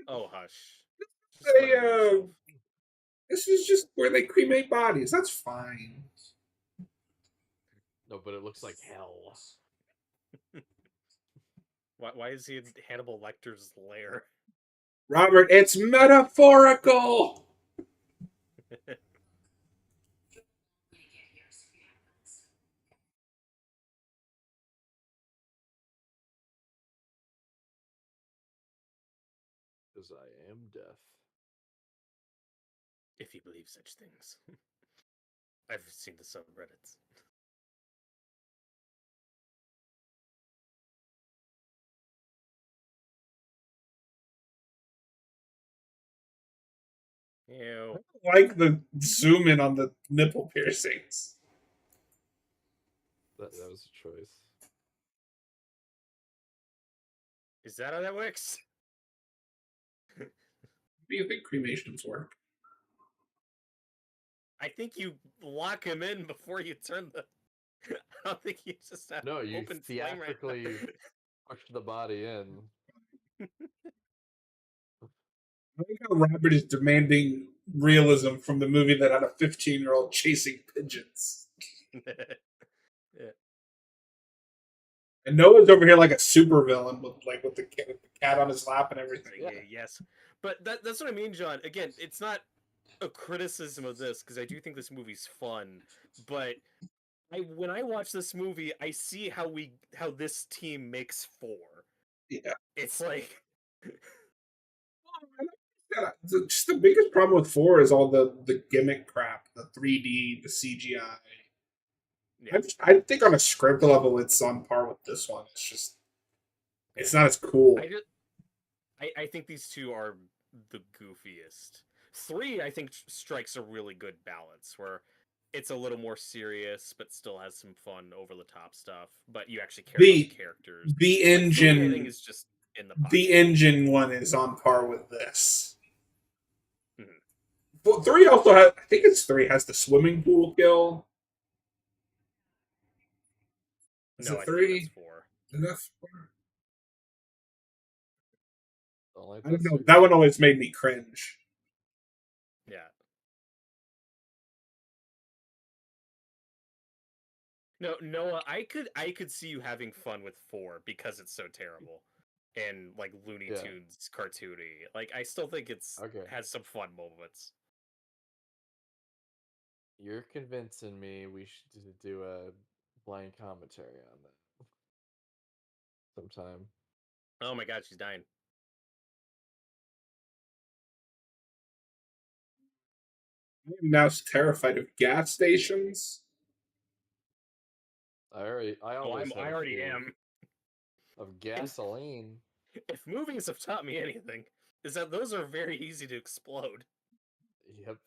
Oh hush. Just let They, him be himself. this is just where they cremate bodies. That's fine. No, but it looks like hell. Why is he in Hannibal Lecter's lair? Robert, it's metaphorical. Because I am death. If you believe such things. I've seen the subreddits. Ew. I like the zoom in on the nipple piercings. That was a choice. Is that how that works? Do you think cremations work? I think you lock him in before you turn the. I don't think you just have No, you open flame right now. theatrically push the body in. I like how Robert is demanding realism from the movie that had a 15-year-old chasing pigeons. Yeah. And Noah's over here like a supervillain with the cat on his lap and everything. Yeah. Yes, but that's what I mean, John. Again, it's not a criticism of this because I do think this movie's fun, but when I watch this movie, I see how this team makes four. Yeah. It's like Yeah, just the biggest problem with 4 is all the gimmick crap, the 3D, the CGI. yeah, I think on a script level, it's on par with this one. It's just it's not as I cool. just I think these two are the goofiest. 3, I think, strikes a really good balance where it's a little more serious, but still has some fun, over the top stuff. But you actually care about the The characters. the Like 3, I think, engine is just in the the pocket. engine one is on par with this. Mhm. Well, 3 also has, I think it's 3 has the swimming pool kill. Is No, it I think that's 3? 4. Is that 4? Don't let I that don't know. suit That you. one always made me cringe. Yeah. No, Noah, I could see you having fun with 4 because it's so terrible and like Looney Yeah. Tunes cartoony. Like I still think it's Okay. has some fun moments. You're convincing me we should do a blind commentary on that sometime. Oh my god, she's dying. I'm now terrified of gas stations. I Oh, always had I a already fear am. of And gasoline. if movies have taught me anything, is that those are very easy to explode. Yep.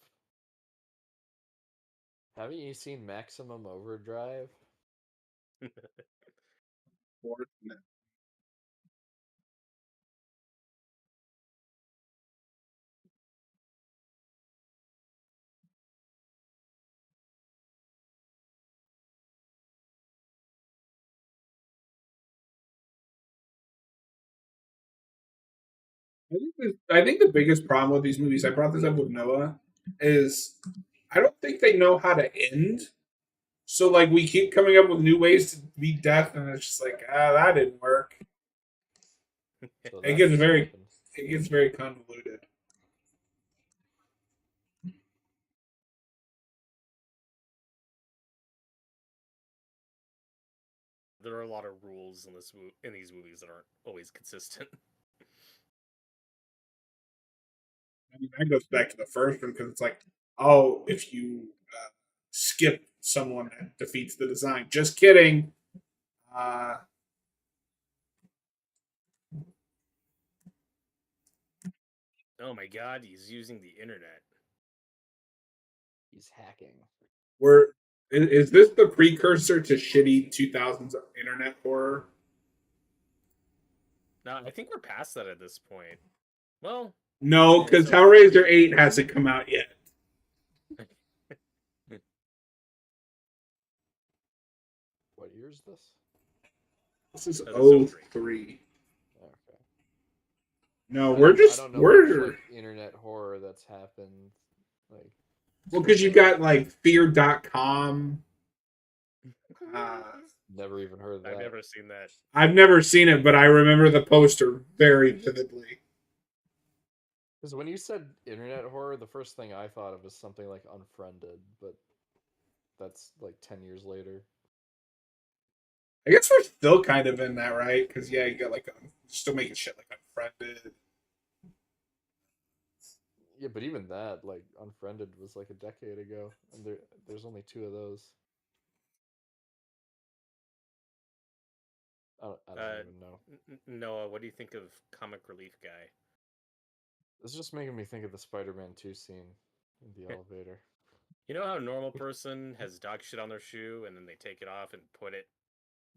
Haven't you seen Maximum Overdrive? I think the biggest problem with these movies, I brought this up with Noah, is I don't think they know how to end. So like we keep coming up with new ways to beat death, and it's just like that didn't work. So It that's gets what's very happened. it gets very convoluted. There are a lot of rules in in these movies that aren't always consistent. I mean, that goes back to the first one because it's like, oh, if you skip someone that defeats the design. Just kidding. Uh, Oh my god, he's using the internet. He's hacking. we're is this the precursor to shitty 2000s internet horror? No, I think we're past that at this point. Well, No, yeah, because so Hellraiser 8 hasn't come out yet. What year is this? This is this is 03. 03. Okay. No, I don't know much we're like internet horror that's happened. Like well because you got like fear.com. Uh, never even heard of I've that. never seen that. I've never seen it, but I remember the poster very vividly. Because when you said internet horror, the first thing I thought of was something like Unfriended, but that's like 10 years later. I guess we're still kind of in that, right? Because yeah, you got like still making shit like Unfriended. Yeah, but even that, like Unfriended, was like a decade ago, and there's only two of those. I don't even know. Noah, what do you think of Comic Relief Guy? It's just making me think of the Spider-Man 2 scene in the elevator. You know how a normal person has dog shit on their shoe and then they take it off and put it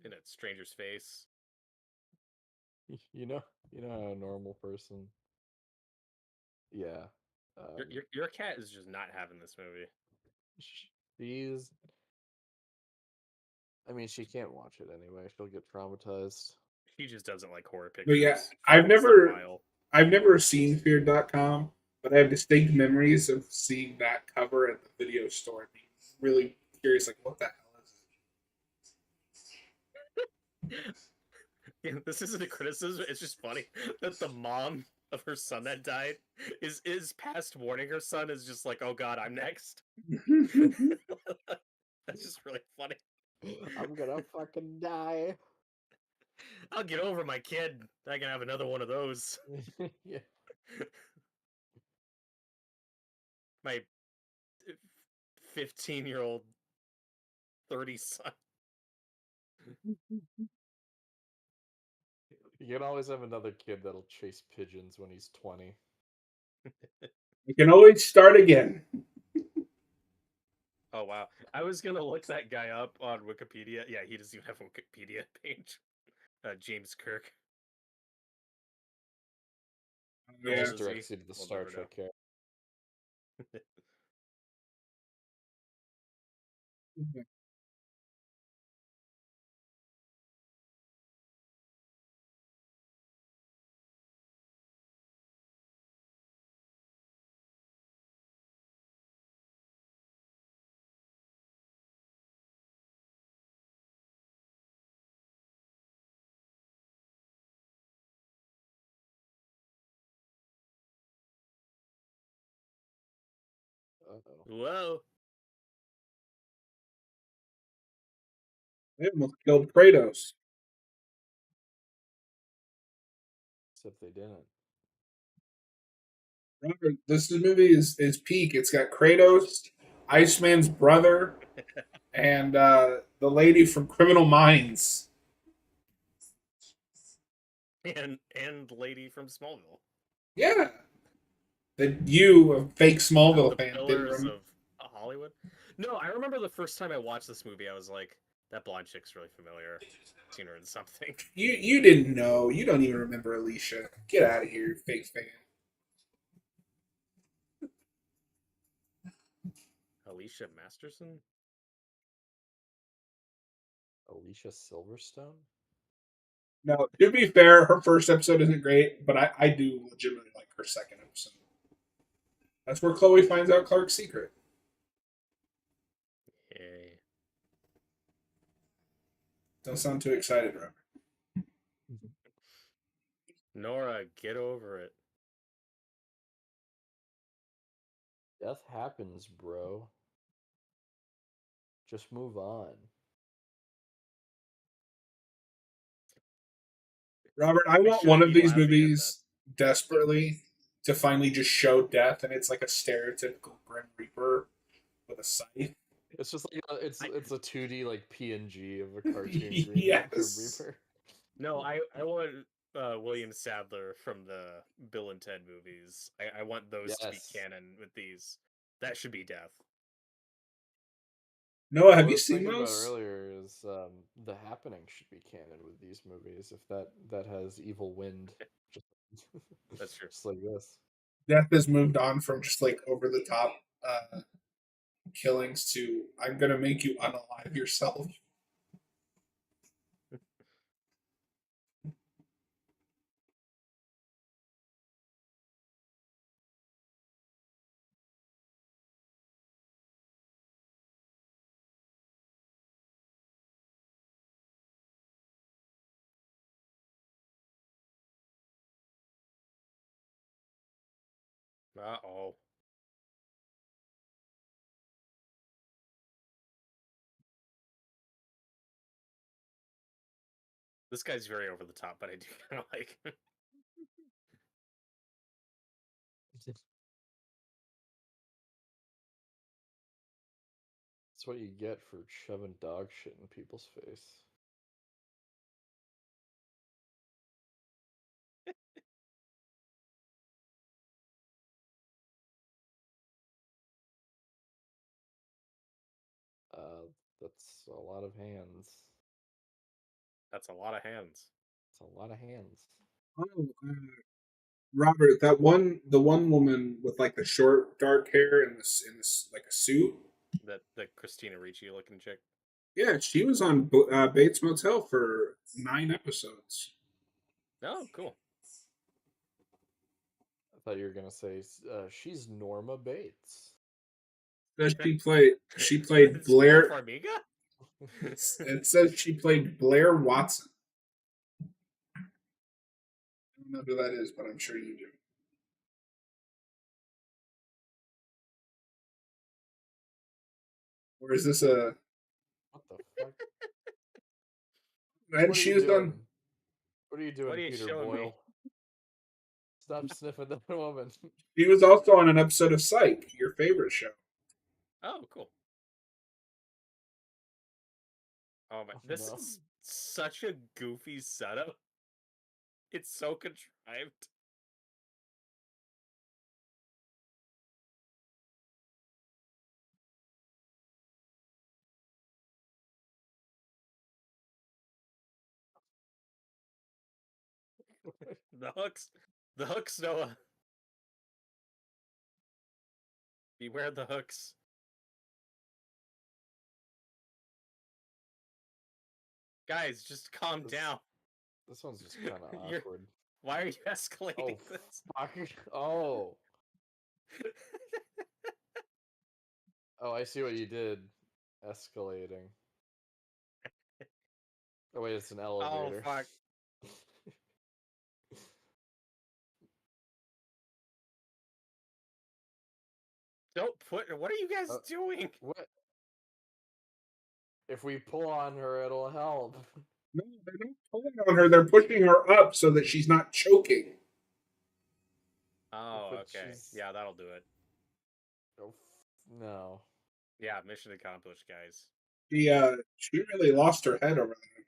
in a stranger's face? You know, you know how a normal person. Yeah. Your, Um, your your cat is just not having this movie. she's. I mean, she can't watch it anyway. She'll get traumatized. She just doesn't like horror But yeah, pictures. It's the file. I've never seen fear.com, but I have distinct memories of seeing that cover at the video store and being really curious, like what the hell is Yeah, this isn't a criticism. It's just funny that the mom of her son that died is past warning her son is just like, oh god, I'm next. That's just really funny. I'm gonna fucking die. I'll get over my kid. I can have another one of those. Yeah. My 15-year-old 30 son. You can always have another kid that'll chase pigeons when he's 20. You can always start again. Oh wow. I was gonna look that guy up on Wikipedia. Yeah, he doesn't even have a Wikipedia page. James Kirk. Yeah. It How just old is he? directs you to the We'll Star never know. Trek character. Uh-oh. Whoa. They almost killed Kratos. Except they didn't. Remember, this movie is peak. It's got Kratos, Iceman's brother, and the lady from Criminal Minds. And lady from Smallville. Yeah. That you, a fake Smallville The fan, didn't pillars remember. of Hollywood. No, I remember the first time I watched this movie, I was like, that blonde chick's really familiar. I've seen her in something. You didn't know. You don't even remember Alicia. Get out of here, fake fan. Alicia Masterson? Alicia Silverstone? No, to be fair, her first episode isn't great, but I do legitimately like her second episode. That's where Chloe finds out Clark's secret. Yay. Don't sound too excited, Robert. Nora, get over it. Death happens, bro. Just move on. Robert, I I want one shouldn't of be these laughing at that. movies desperately to finally just show death, and it's like a stereotypical Grim Reaper with a scythe. It's just like it's I- it's a 2D like PNG of a cartoon Grim Yes. Reaper. No, I want William Sadler from the Bill and Ted movies. I want those to be Yes. canon with these. That should be death. Noah, What have I you was seen thinking about those? earlier is the happening should be canon with these movies if that has evil wind, just, That's true. just like this. Death has moved on from just like over the top killings to I'm gonna make you unalive yourself. Uh-oh. This guy's very over the top, but I do kind of like him. That's what you get for shoving dog shit in people's face. That's a lot of hands. That's a lot of hands. It's a lot of hands. Oh, Robert, the one woman with like the short dark hair and this like a suit. That the Christina Ricci looking chick. Yeah, she was on Bates Motel for 9 episodes. Oh, cool. I thought you were gonna say she's Norma Bates. Says she played It's Vera Blair. Farmiga? It says she played Blair Watson. I don't know who that is, but I'm sure you do. or is this a? What the fuck? And What are she you was doing? on. What are you doing, What are you Peter showing me? Boyle? Stop sniffing that woman. She was also on an episode of Psych, your favorite show. Oh, cool. Oh my, Oh, this no. is such a goofy setup. It's so contrived. The hooks. The hooks, Noah. Beware the hooks. Guys, just calm This, down. this one's just kind of You're, awkward. why are you escalating Oh, this? fuck. Oh. Oh, I see what you did. Escalating. Oh, wait, it's an Oh, elevator. fuck. Don't put. What are you guys doing? What? If we pull on her, it'll help. No, they're not pulling on her. They're pushing her up so that she's not choking. Oh, But okay. she's- Yeah, that'll do it. Oh, no. Yeah, mission accomplished, guys. She really lost her head over there.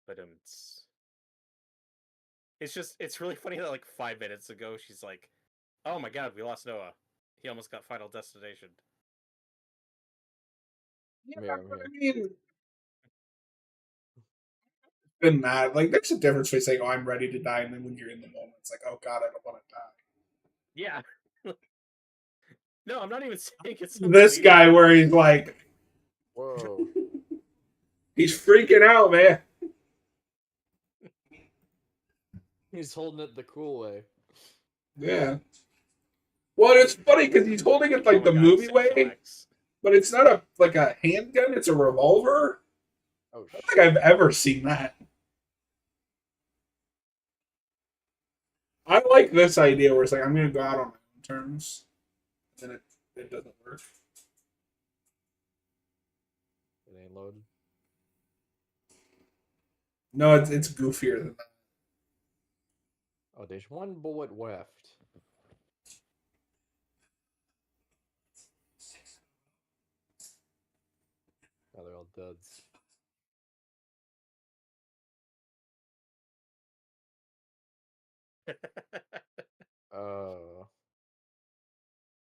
But it's really funny that like 5 minutes ago she's like, "Oh my god, we lost Noah. He almost got Final Destination." Yeah, I'm here, I'm but I here. mean, been mad. Like, there's a difference between saying, "Oh, I'm ready to die," and then when you're in the moment, it's like, "Oh God, I don't want to die." Yeah. No, I'm not even saying it's This guy, where he's like, Whoa. he's freaking out, man. He's holding it the cool way. Yeah. Well, it's funny because he's holding it like Oh my the God, movie Samuel way, X. but it's not a handgun; it's a revolver. Oh, I don't shit. think I've ever seen that. I like this idea where it's like I'm going to go out on my own terms, and then it doesn't work. It ain't loaded. No, it's goofier than that. Oh, there's one bullet left. Oh, they're all duds.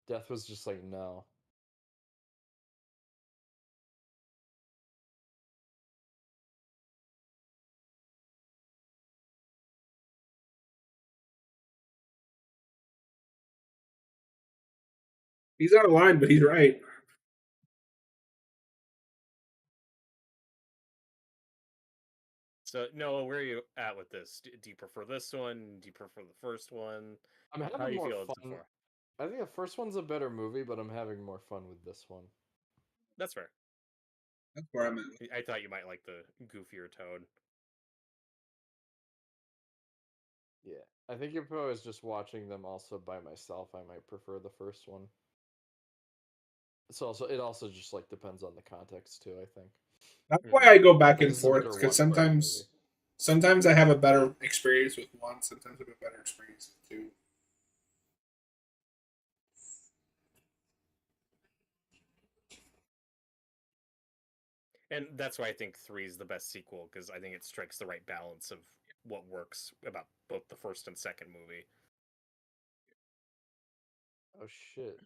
Death was just like, no. He's out of line, but he's right. So, Noah, where are you at with this? Do you prefer this one? Do you prefer the first one? I'm How are having you more feeling so fun. far? I think the first one's a better movie, but I'm having more fun with this one. That's fair. That's where I'm at. I thought you might like the goofier tone. Yeah. I think if I was just watching them also by myself, I might prefer the first one. It also just like depends on the context too, I think. That's why I go back Like, and this is a better forth because watch party sometimes I have a better experience with one, sometimes I have a better experience with two. And that's why I think 3 is the best sequel, because I think it strikes the right balance of what works about both the first and second movie. Oh shit.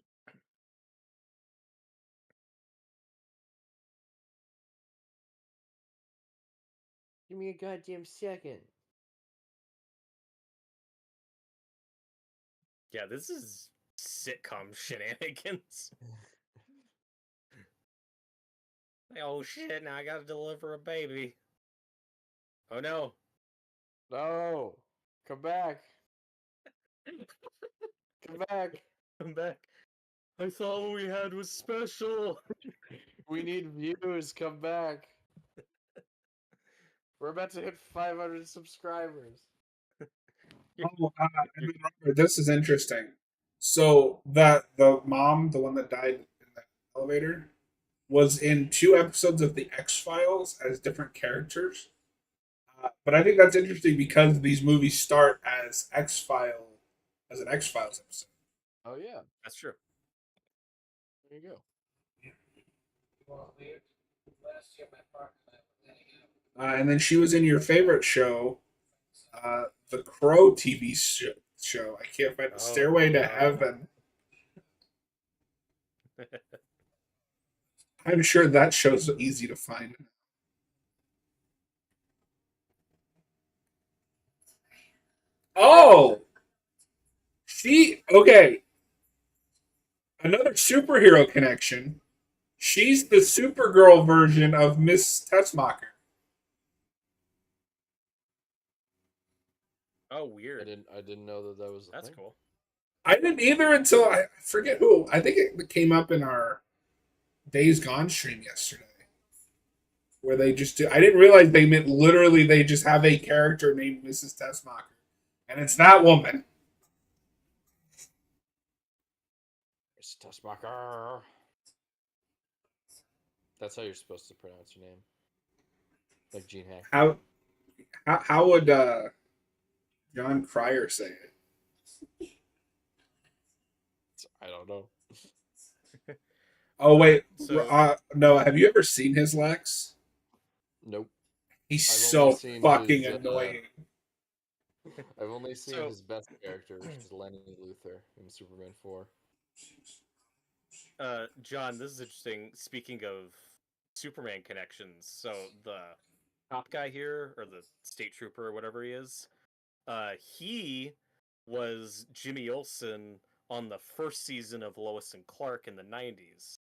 Give me a goddamn second. Yeah, this is sitcom shenanigans. Oh shit, now I gotta deliver a baby. Oh no. No! Come back! Come back! I'm back. I thought what we had was special. We need views, come back! We're about to hit 500 subscribers. Oh, and then, this is interesting. So that the mom, the one that died in that elevator was in 2 episodes of The X Files as different characters. But I think that's interesting because these movies start as an X Files episode. Oh yeah, That's true. there you go. And then she was in your favorite show, the Crow TV show. I can't find the Oh, Stairway to no. Heaven. I'm sure that show's easy to find. Oh, okay. Another superhero connection. She's the Supergirl version of Miss Tessmacher. Oh, I weird. didn't know that that was a That's thing. cool. I didn't either until I forget who. I think it came up in our Days Gone stream yesterday, where they just do. I didn't realize they meant literally they just have a character named Mrs. Tessmacher, and it's that woman. It's Tussmacher. That's how you're supposed to pronounce your name, like Gene Hackman. How would John Cryer say it? I don't know. Oh wait, So no. Have you ever seen his Lex? Nope. He's I've only so seen fucking his, annoying. I've only seen So- his best character, which is Lenny Luthor in Superman 4. John, this is interesting. Speaking of Superman connections, so the top guy here, or the state trooper, or whatever he is, he was Jimmy Olsen on the first season of Lois and Clark in the 90s,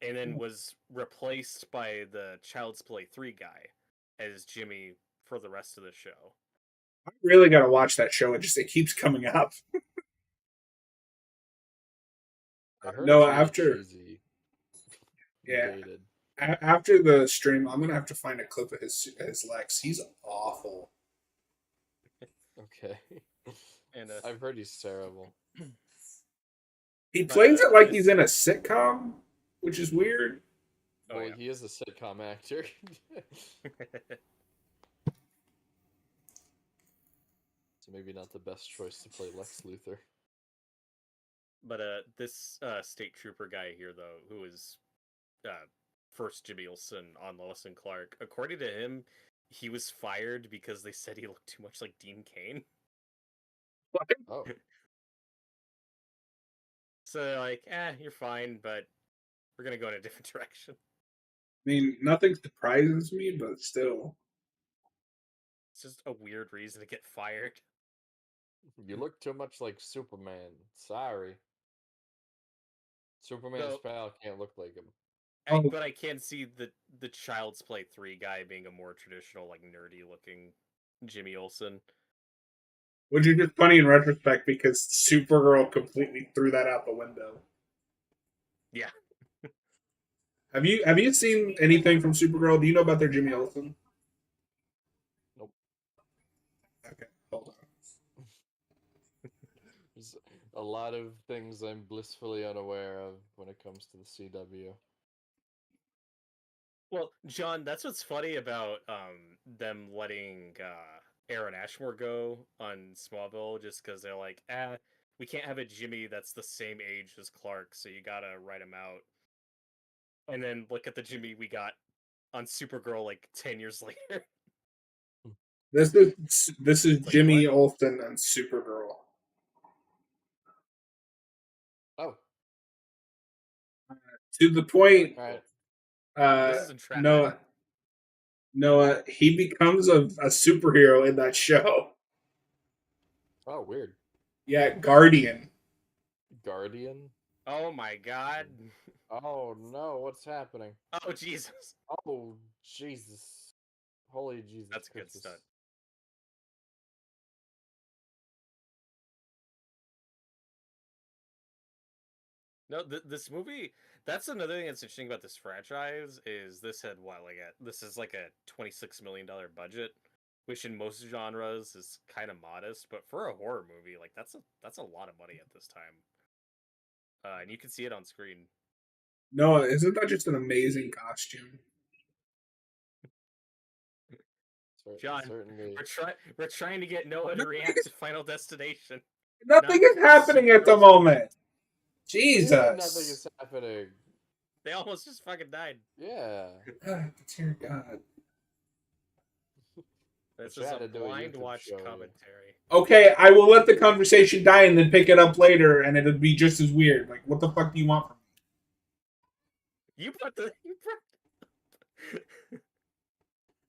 and then was replaced by the Child's Play 3 guy as Jimmy for the rest of the show. I really gotta watch that show. It keeps coming up. I heard No, it's really after cheesy. Yeah. Dated. After the stream, I'm gonna have to find a clip of his Lex. He's awful. Okay. And I've heard he's terrible. He But, plays it like this- he's in a sitcom, which is weird. Oh, Well, yeah. he is a sitcom actor. So maybe not the best choice to play Lex Luthor. But this state trooper guy here, though, who is first Jimmy Olsen on Lois and Clark, according to him, he was fired because they said he looked too much like Dean Cain. Oh, So they're like, you're fine, but we're gonna go in a different direction. I mean, nothing surprises me, but still. It's just a weird reason to get fired. you look too much like Superman. Sorry. Superman's So- pal can't look like him. Oh. But I can see the Child's Play 3 guy being a more traditional, like nerdy looking Jimmy Olsen. Which is just funny in retrospect because Supergirl completely threw that out the window. Yeah. Have you seen anything from Supergirl? Do you know about their Jimmy Olsen? Nope. Okay, hold on. There's a lot of things I'm blissfully unaware of when it comes to the CW. Well, John, that's what's funny about them letting Aaron Ashmore go on Smallville, just because they're like, we can't have a Jimmy that's the same age as Clark, so you gotta write him out. And then look at the Jimmy we got on Supergirl like 10 years later. This is Like, Jimmy what? Olsen and Supergirl. Oh, To the point, alright. This is entrapment. Noah, he becomes a superhero in that show. Oh, weird. Yeah, Guardian. Guardian? Oh my god. Oh no, what's happening? Oh Jesus. Oh, Jesus. Holy Jesus. That's a good Christus. stunt. No, this movie. That's another thing that's interesting about this franchise is this had this is like a $26 million budget, which in most genres is kind of modest, but for a horror movie, like that's a lot of money at this time. And you can see it on screen. Noah, isn't that just an amazing costume? John, Certainly. we're trying to get Noah to Nothing react is, to Final Destination. nothing Not is happening at the Superheroes. moment. What do you mean nothing Jesus. is happening? They almost just fucking died. Yeah. Dear God. This But you is had a to do a blind YouTube watch show. commentary. Okay, I will let the conversation die and then pick it up later, and it'll be just as weird. Like, what the fuck do you want from me? You brought the. You brought...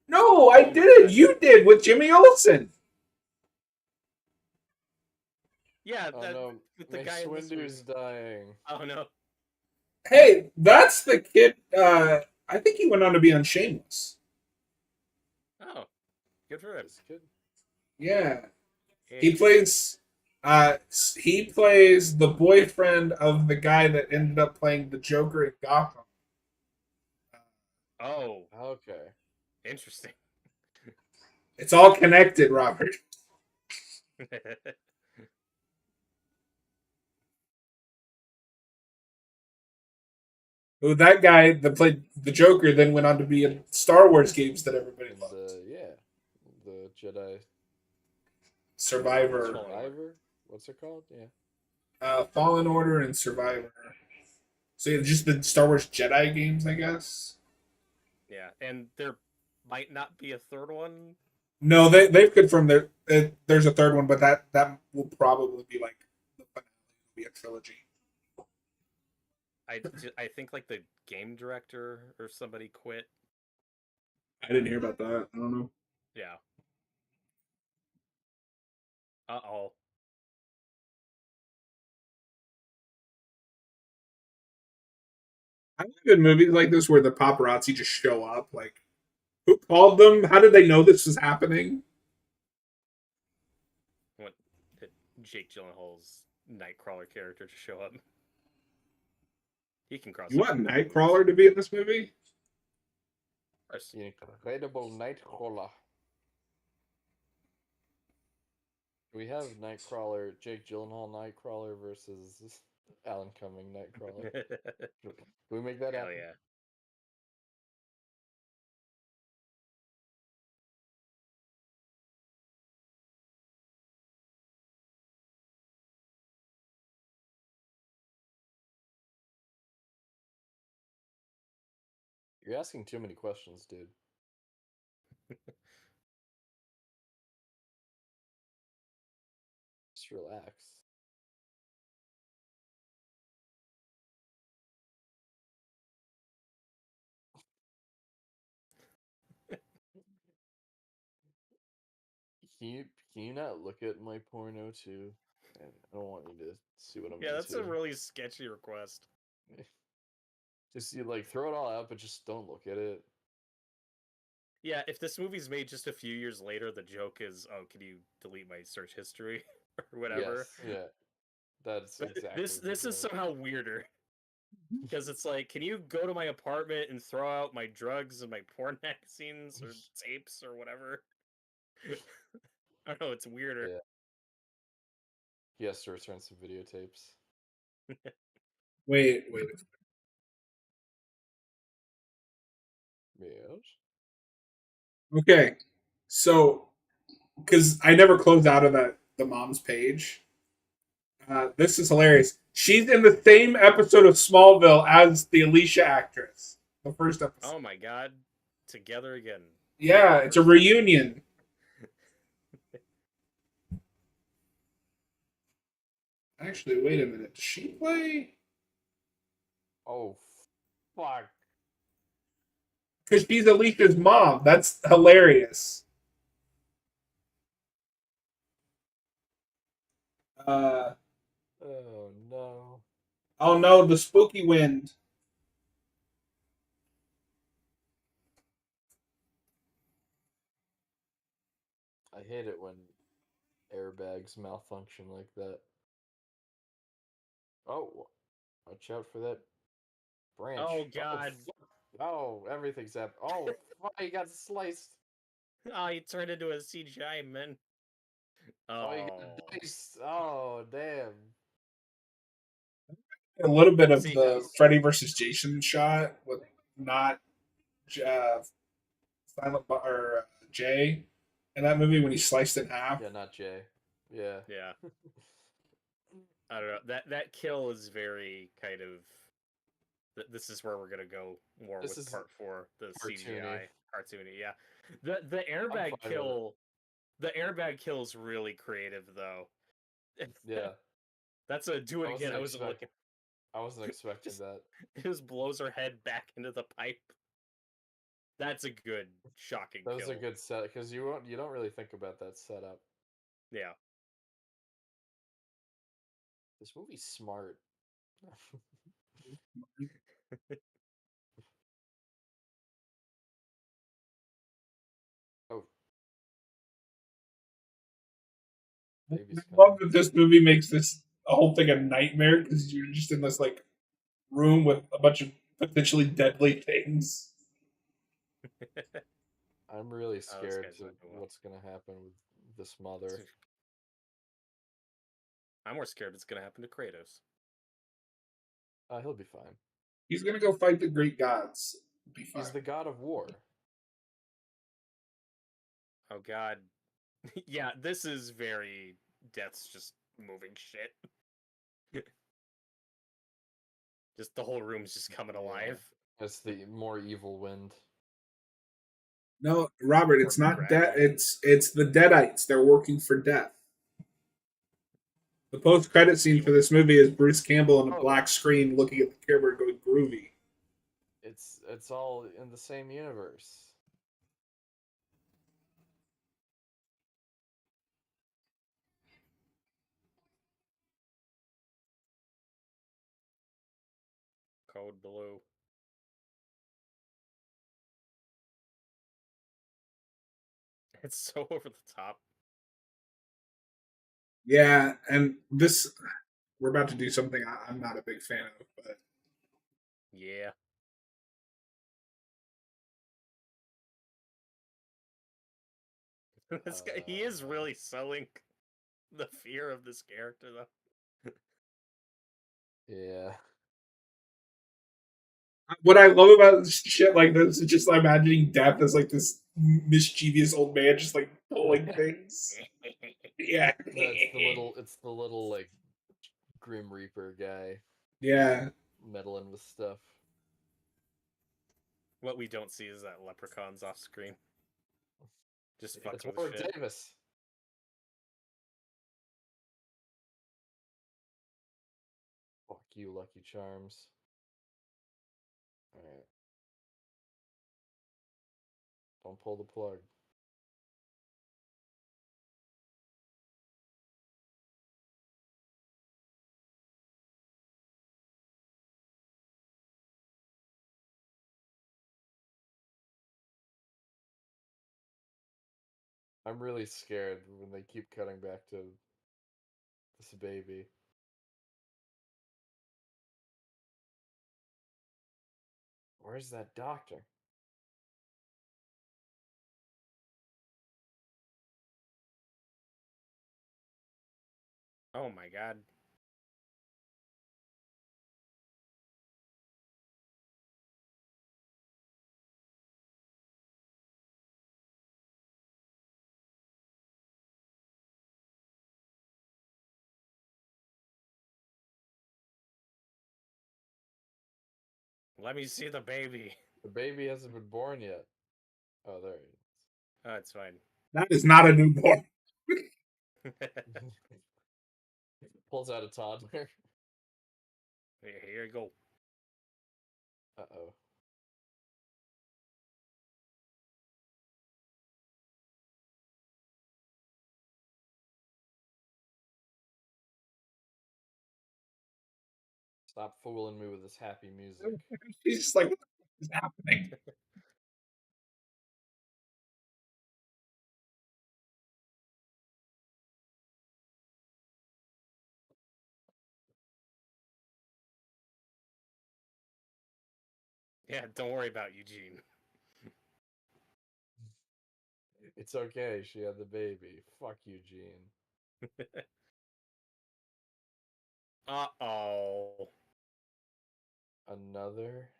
No, I didn't. You did with Jimmy Olsen. Yeah, Oh that, no, with the Mace guy in this movie. Windu's dying. Oh no. Hey, that's the kid. I think he went on to be on Shameless. Oh, good for him. This kid? Yeah, Yeah. he plays. He plays the boyfriend of the guy that ended up playing the Joker in Gotham. Oh, Okay. interesting. It's all connected, Robert. Who that guy that played the Joker then went on to be in Star Wars games that everybody And loved. the Jedi Survivor, Survivor? What's it called? Yeah. Fallen Order, and Survivor. So yeah, just the Star Wars Jedi games, I guess. Yeah, and there might not be a third one. No, they've confirmed there's a third one, but that will probably be like the finale. Will be a trilogy. I think like the game director or somebody quit. I didn't hear about that. I don't know. Yeah. Uh-oh. I live in movies like this where the paparazzi just show up. Like, who called them? How did they know this was happening? Want Jake Gyllenhaal's Nightcrawler character to show up. He can cross. You want Nightcrawler to be in this movie? The Incredible Nightcrawler. We have Nightcrawler, Jake Gyllenhaal Nightcrawler versus Alan Cumming Nightcrawler. Can we make that Hell happen? yeah. You're asking too many questions, dude. Just relax. Can you not look at my porno too? I don't want you to see what I'm Yeah, that's a into. really sketchy request. Just you like throw it all out, but just don't look at it. Yeah, if this movie's made just a few years later, the joke is, oh, can you delete my search history or whatever? Yes, yeah. That's But exactly this is joke. somehow weirder because it's like, can you go to my apartment and throw out my drugs and my porn magazines or tapes or whatever? I don't know, it's weirder. Yeah. He has to return some videotapes. Wait. Yes. Okay, so because I never closed out of the mom's page. This is hilarious. She's in the same episode of Smallville as the Alicia actress. The first episode. Oh my god, together again. Yeah, it's a reunion. Actually, wait a minute. Does she play? Oh, fuck. Because she's Alicia's mom. That's hilarious. Uh, Oh no. oh no, the spooky wind. I hate it when airbags malfunction like that. Oh, watch out for that branch. Oh god. Fuck. Oh, everything's up. Oh, fuck, he got sliced. Oh, he turned into a CGI man. Oh, he Oh. got diced. Oh, damn. A little bit of See, the Freddy versus Jason shot with not uh, or Jay in that movie when he sliced in half. Yeah, not Jay. Yeah. yeah, I don't know. That kill is very kind of. This is where we're gonna go more This with is part four, the cartoony. CGI cartoony. Yeah, the I'm airbag fine with it. kill. The airbag kill is really creative, though. Yeah. That's a do it I again. wasn't I wasn't expect looking. I wasn't expecting Just that. it just blows her head back into the pipe. That's a good shocking That was a kill. good set because you don't really think about that setup. Yeah. This movie's smart. Oh, I baby's love coming. that this movie makes this a whole thing a nightmare because you're just in this like room with a bunch of potentially deadly things. I'm really Oh, this scared guy's to not doing well. what's gonna happen with this mother. I'm more scared it's gonna happen to Kratos. He'll be fine. He's gonna go fight the great gods. Be fine. He's the god of war. Oh God. Yeah, this is very Death's just moving shit. Just the whole room's just coming Yeah. alive. That's the more evil wind. No, Robert, Or it's not death. gravity. It's the Deadites. They're working for death. The post credit scene for this movie is Bruce Campbell on a Oh, black screen looking at the camera going groovy. it's all in the same universe. Code blue. It's so over the top. Yeah, and this we're about to do something I'm not a big fan of, but Yeah. This guy, he is really selling the fear of this character, though. Yeah. what I love about shit like this is just imagining death as like this mischievous old man just like pulling things. Yeah, No, it's the little like Grim Reaper guy yeah. meddling with stuff. What we don't see is that leprechaun's off screen. Just It's fucking with Warwick shit. Davis. Fuck you, Lucky Charms. Alright. Don't pull the plug. I'm really scared when they keep cutting back to this baby. Where's that doctor? Oh my god. Let me see the baby. The baby hasn't been born yet. Oh, there he Oh, it's fine. That is not a newborn. is. Pulls out a toddler. Here you go. Uh-oh. Stop fooling me with this happy music. He's just like, what the fuck is happening? Yeah, don't worry about Eugene. It's okay, she had the baby. Fuck you, Gene. Uh-oh. Another.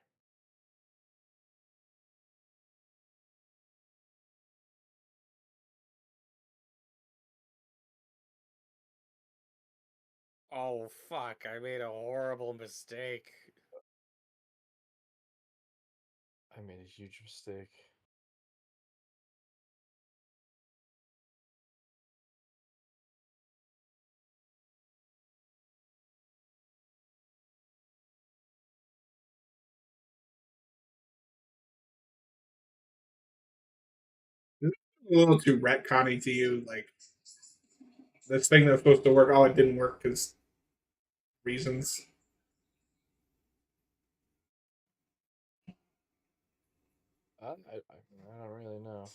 Oh fuck! I made a horrible mistake. I made a huge mistake. Is it a little too retconny to you? Like this thing that's supposed to work, all it didn't work because reasons. I don't really know.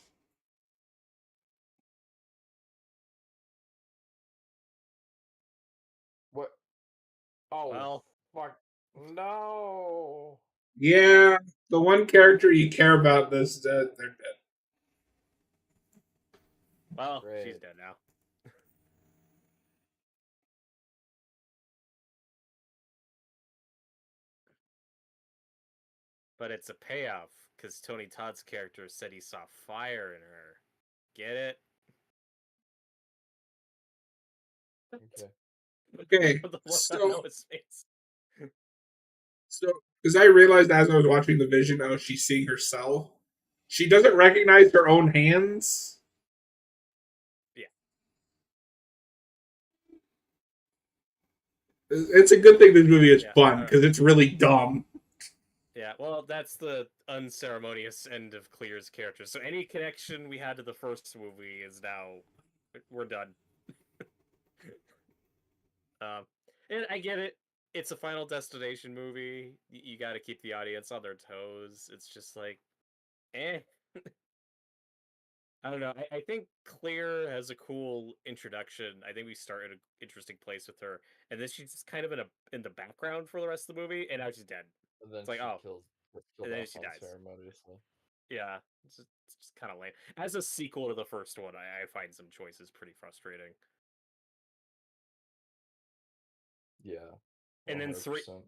What? Oh, Well, fuck. No. Yeah, the one character you care about, this they're dead. well, she's Great. dead now. But it's a payoff because Tony Todd's character said he saw fire in her. Get it? Okay. Okay, The look on so Noah's face. so because I realized as I was watching the vision, oh, she's seeing herself. She doesn't recognize her own hands. Yeah. It's a good thing this movie is Yeah. fun because it's really dumb. Yeah, well, that's the unceremonious end of Clear's character. So any connection we had to the first movie is now we're done. And I get it. It's a Final Destination movie. You got to keep the audience on their toes. It's just like, eh. I don't know. I think Clear has a cool introduction. I think we start at an interesting place with her, and then she's just kind of in the background for the rest of the movie, and now she's dead. And then It's like, she oh, gets and killed then off she dies. unceremoniously. Yeah, it's just kind of lame. As a sequel to the first one, I find some choices pretty frustrating. Yeah. And then three, 100%.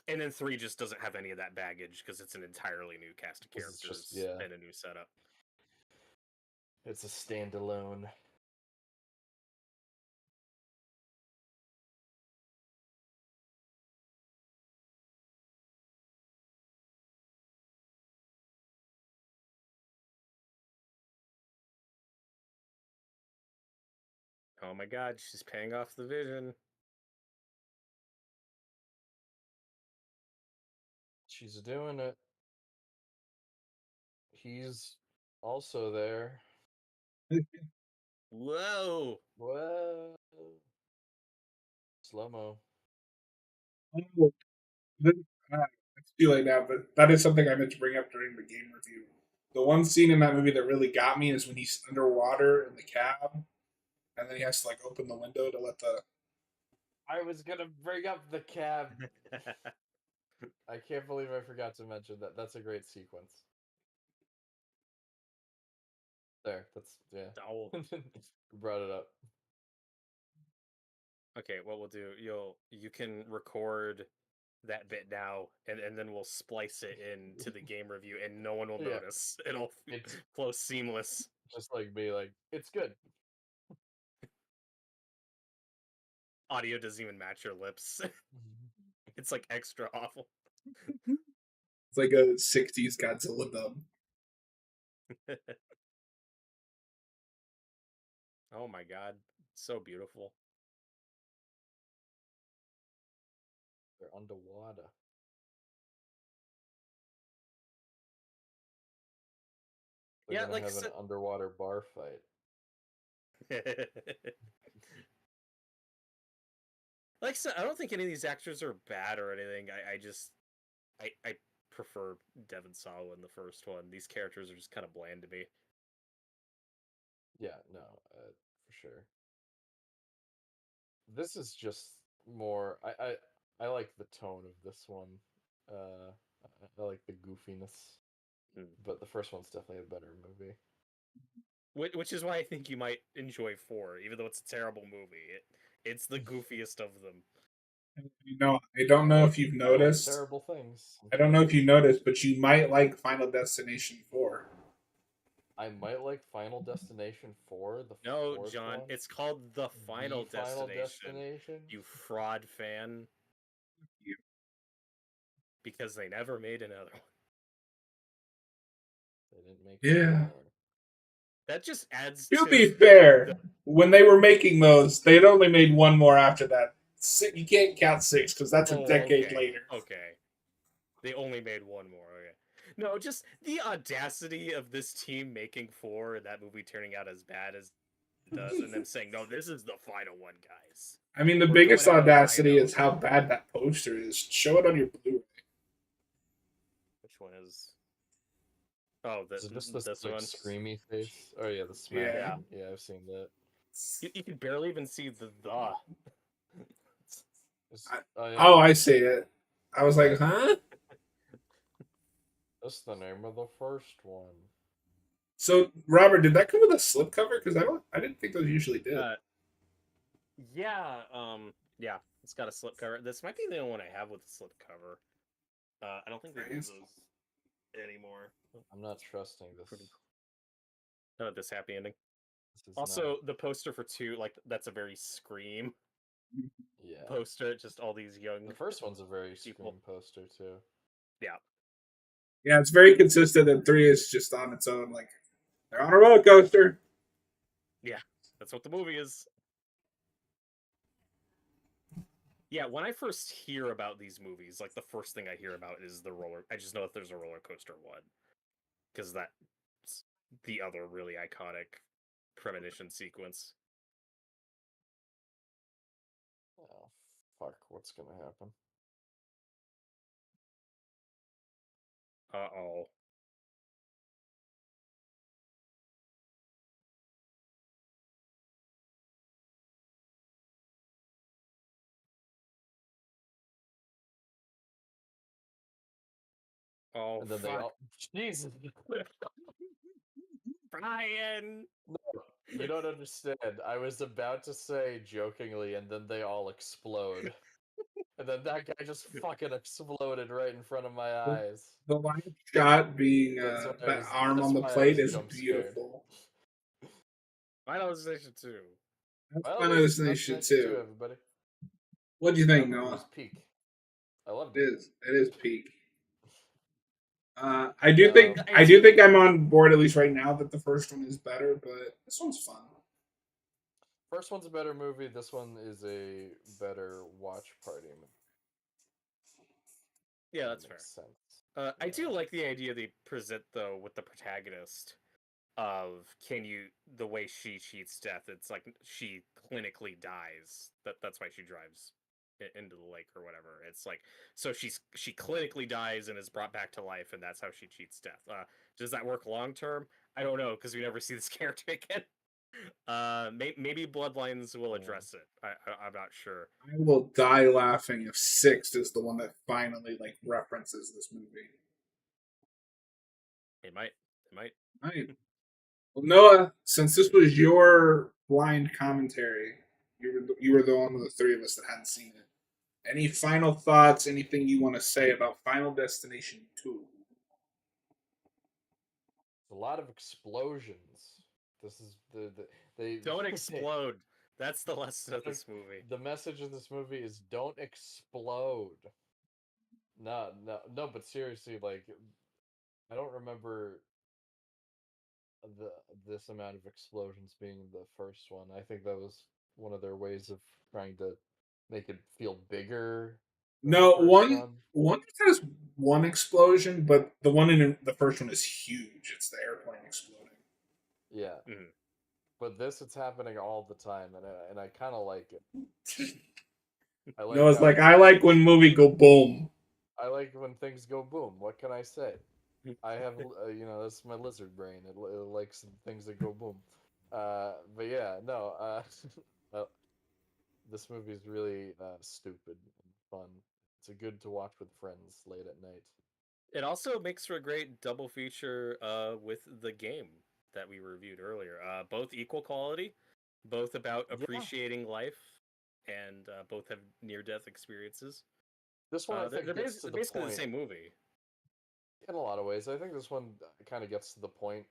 and then three just doesn't have any of that baggage because it's an entirely new cast of Because it's just, characters yeah. and a new setup. It's a standalone. Oh my god, she's paying off the vision. She's doing it. He's also there. Whoa! Whoa. Slow mo. Oh, it's too late now, but that is something I meant to bring up during the game review. The one scene in that movie that really got me is when he's underwater in the cab, and then he has to like open the window to let the. I was gonna bring up the cab. I can't believe I forgot to mention that. That's a great sequence. There, that's yeah. Oh. Brought it up. Okay, what we'll do, you can record that bit now, and then we'll splice it into the game review, and no one will Yeah, notice. It'll it's flow seamless. just like me. Like it's good. Audio doesn't even match your lips. It's like extra awful. It's like a '60s Godzilla dub. Oh my god, so beautiful. They're underwater. They're Yeah, gonna like I have an said. underwater bar fight. Like I said, I don't think any of these actors are bad or anything. I prefer Devon Sawa in the first one. These characters are just kind of bland to me. Yeah, no, for sure. This is just more. I like the tone of this one. Uh, I like the goofiness, Hmm. but the first one's definitely a better movie. Which is why I think you might enjoy four, even though it's a terrible movie. It's the goofiest of them. I don't know if you've I like noticed. terrible things. I don't know if you noticed, but you might like Final Destination 4. I might like Final Destination 4, the No, fourth John, one. it's called The Final The Final Destination. Destination. You fraud fan. You. Because they never made another one. They didn't make Yeah. four. That just adds To to be fair, when they were making those, they'd only made one more after that. You can't count 6 because that's a decade okay. later. Okay. They only made one more. Okay. No, just the audacity of this team making 4 and that movie turning out as bad as it does, and them saying, "No, this is the final one, guys." I mean, the We're biggest going out on a high audacity note. is how bad that poster is. Show it on your Blu-ray. Which one is? Oh, Is it just this this like one. screamy face? Oh yeah, the smacking. Yeah, I've seen that. You can barely even see the. Oh yeah, Oh, I see it. I was like, huh? that's the name of the first one. So, Robert, did that come with a slipcover? Because I didn't think those usually did. Yeah, yeah, it's got a slip cover. This might be the only one I have with a slip cover. I don't think they do Nice. those anymore. I'm not trusting this. Pretty cool. Oh, this happy ending. This is Also, not. the poster for 2, like that's a very Scream Yeah. poster. Just all these young. The first one's a very people. Scream poster too. Yeah. Yeah, it's very consistent, and 3 is just on its own. Like, they're on a roller coaster. Yeah, that's what the movie is. Yeah, when I first hear about these movies, like the first thing I hear about is the roller. I just know if there's a roller coaster one, because that's the other really iconic premonition sequence. Oh, fuck, what's gonna happen? Uh-oh. Oh, And then they fuck. all. Jesus! Brian! No, you don't understand. I was about to say jokingly, and then they all explode. And then that guy just fucking exploded right in front of my eyes. The line shot being That's why I that was. arm That's on the why I plate was is jump scared. beautiful. Final Destination 2. That's Final Final Destination Destination 2, 2. everybody. What do you think, That movie Noah? was peak. I loved It it. is. It is peak. Um, I do think I'm on board at least right now that the first one is better, but this one's fun. First one's a better movie. This one is a better watch party. Yeah, That that's fair. makes sense. I do like the idea they present, though, with the protagonist of the way she cheats death. It's like she clinically dies. That's why she drives into the lake or whatever. It's like, so she clinically dies and is brought back to life, and that's how she cheats death. Does that work long term? I don't know, because we never see this character again. Maybe Bloodlines will address it. I'm not sure. I will die laughing if Sixth is the one that finally like references this movie. It might. It might. Right. Well, Noah, since this was your blind commentary, you were the one of the three of us that hadn't seen it. Any final thoughts? Anything you want to say about Final Destination 2? A lot of explosions. This is they Don't explode. That's the lesson of this movie. The message of this movie is don't explode. No, but seriously, like I don't remember the this amount of explosions being the first one. I think that was one of their ways of trying to make it feel bigger than the No, first one. one just has one explosion, but the one in the first one is huge. It's the airplane exploding. Yeah. Mhm. But this it's happening all the time and I kind of like it. I like Noah's how like, I like when movie go boom. I like when things go boom. What can I say? I have, that's my lizard brain. It likes things that go boom. But yeah, no. Uh, this movie is really stupid and fun. It's a good to watch with friends late at night. It also makes for a great double feature with the game that we reviewed earlier. Both equal quality, both about Yeah, appreciating life and both have near-death experiences. This one, I think, They're gets to the basically the point. same movie. In a lot of ways, I think this one kind of gets to the point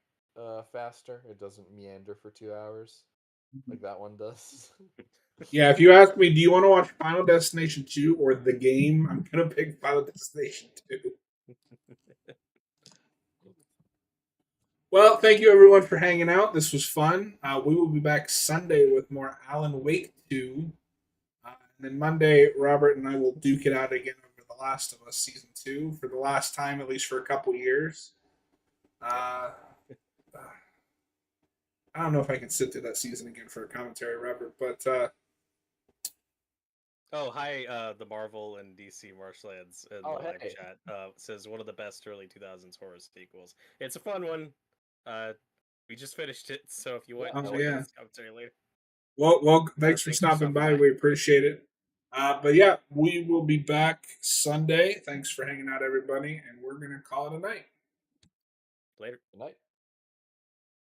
faster. It doesn't meander for 2 hours like that one does. Yeah, if you ask me, do you want to watch Final Destination 2 or the game? I'm going to pick Final Destination 2. Well, thank you everyone for hanging out. This was fun. We will be back Sunday with more Alan Wake 2. And then Monday, Robert and I will duke it out again over The Last of Us Season 2 for the last time, at least for a couple years. I don't know if I can sit through that season again for a commentary, Robert, but Oh, hi, the Marvel and DC Marshlands in the live hey. chat. Says one of the best early 2000s horror sequels. It's a fun one. We just finished it, so if you want Oh, to check yeah. out this commentary later. well, thanks for Thanks stopping by. We appreciate it. But yeah, we will be back Sunday. Thanks for hanging out, everybody, and we're gonna call it a night. Later. Good night.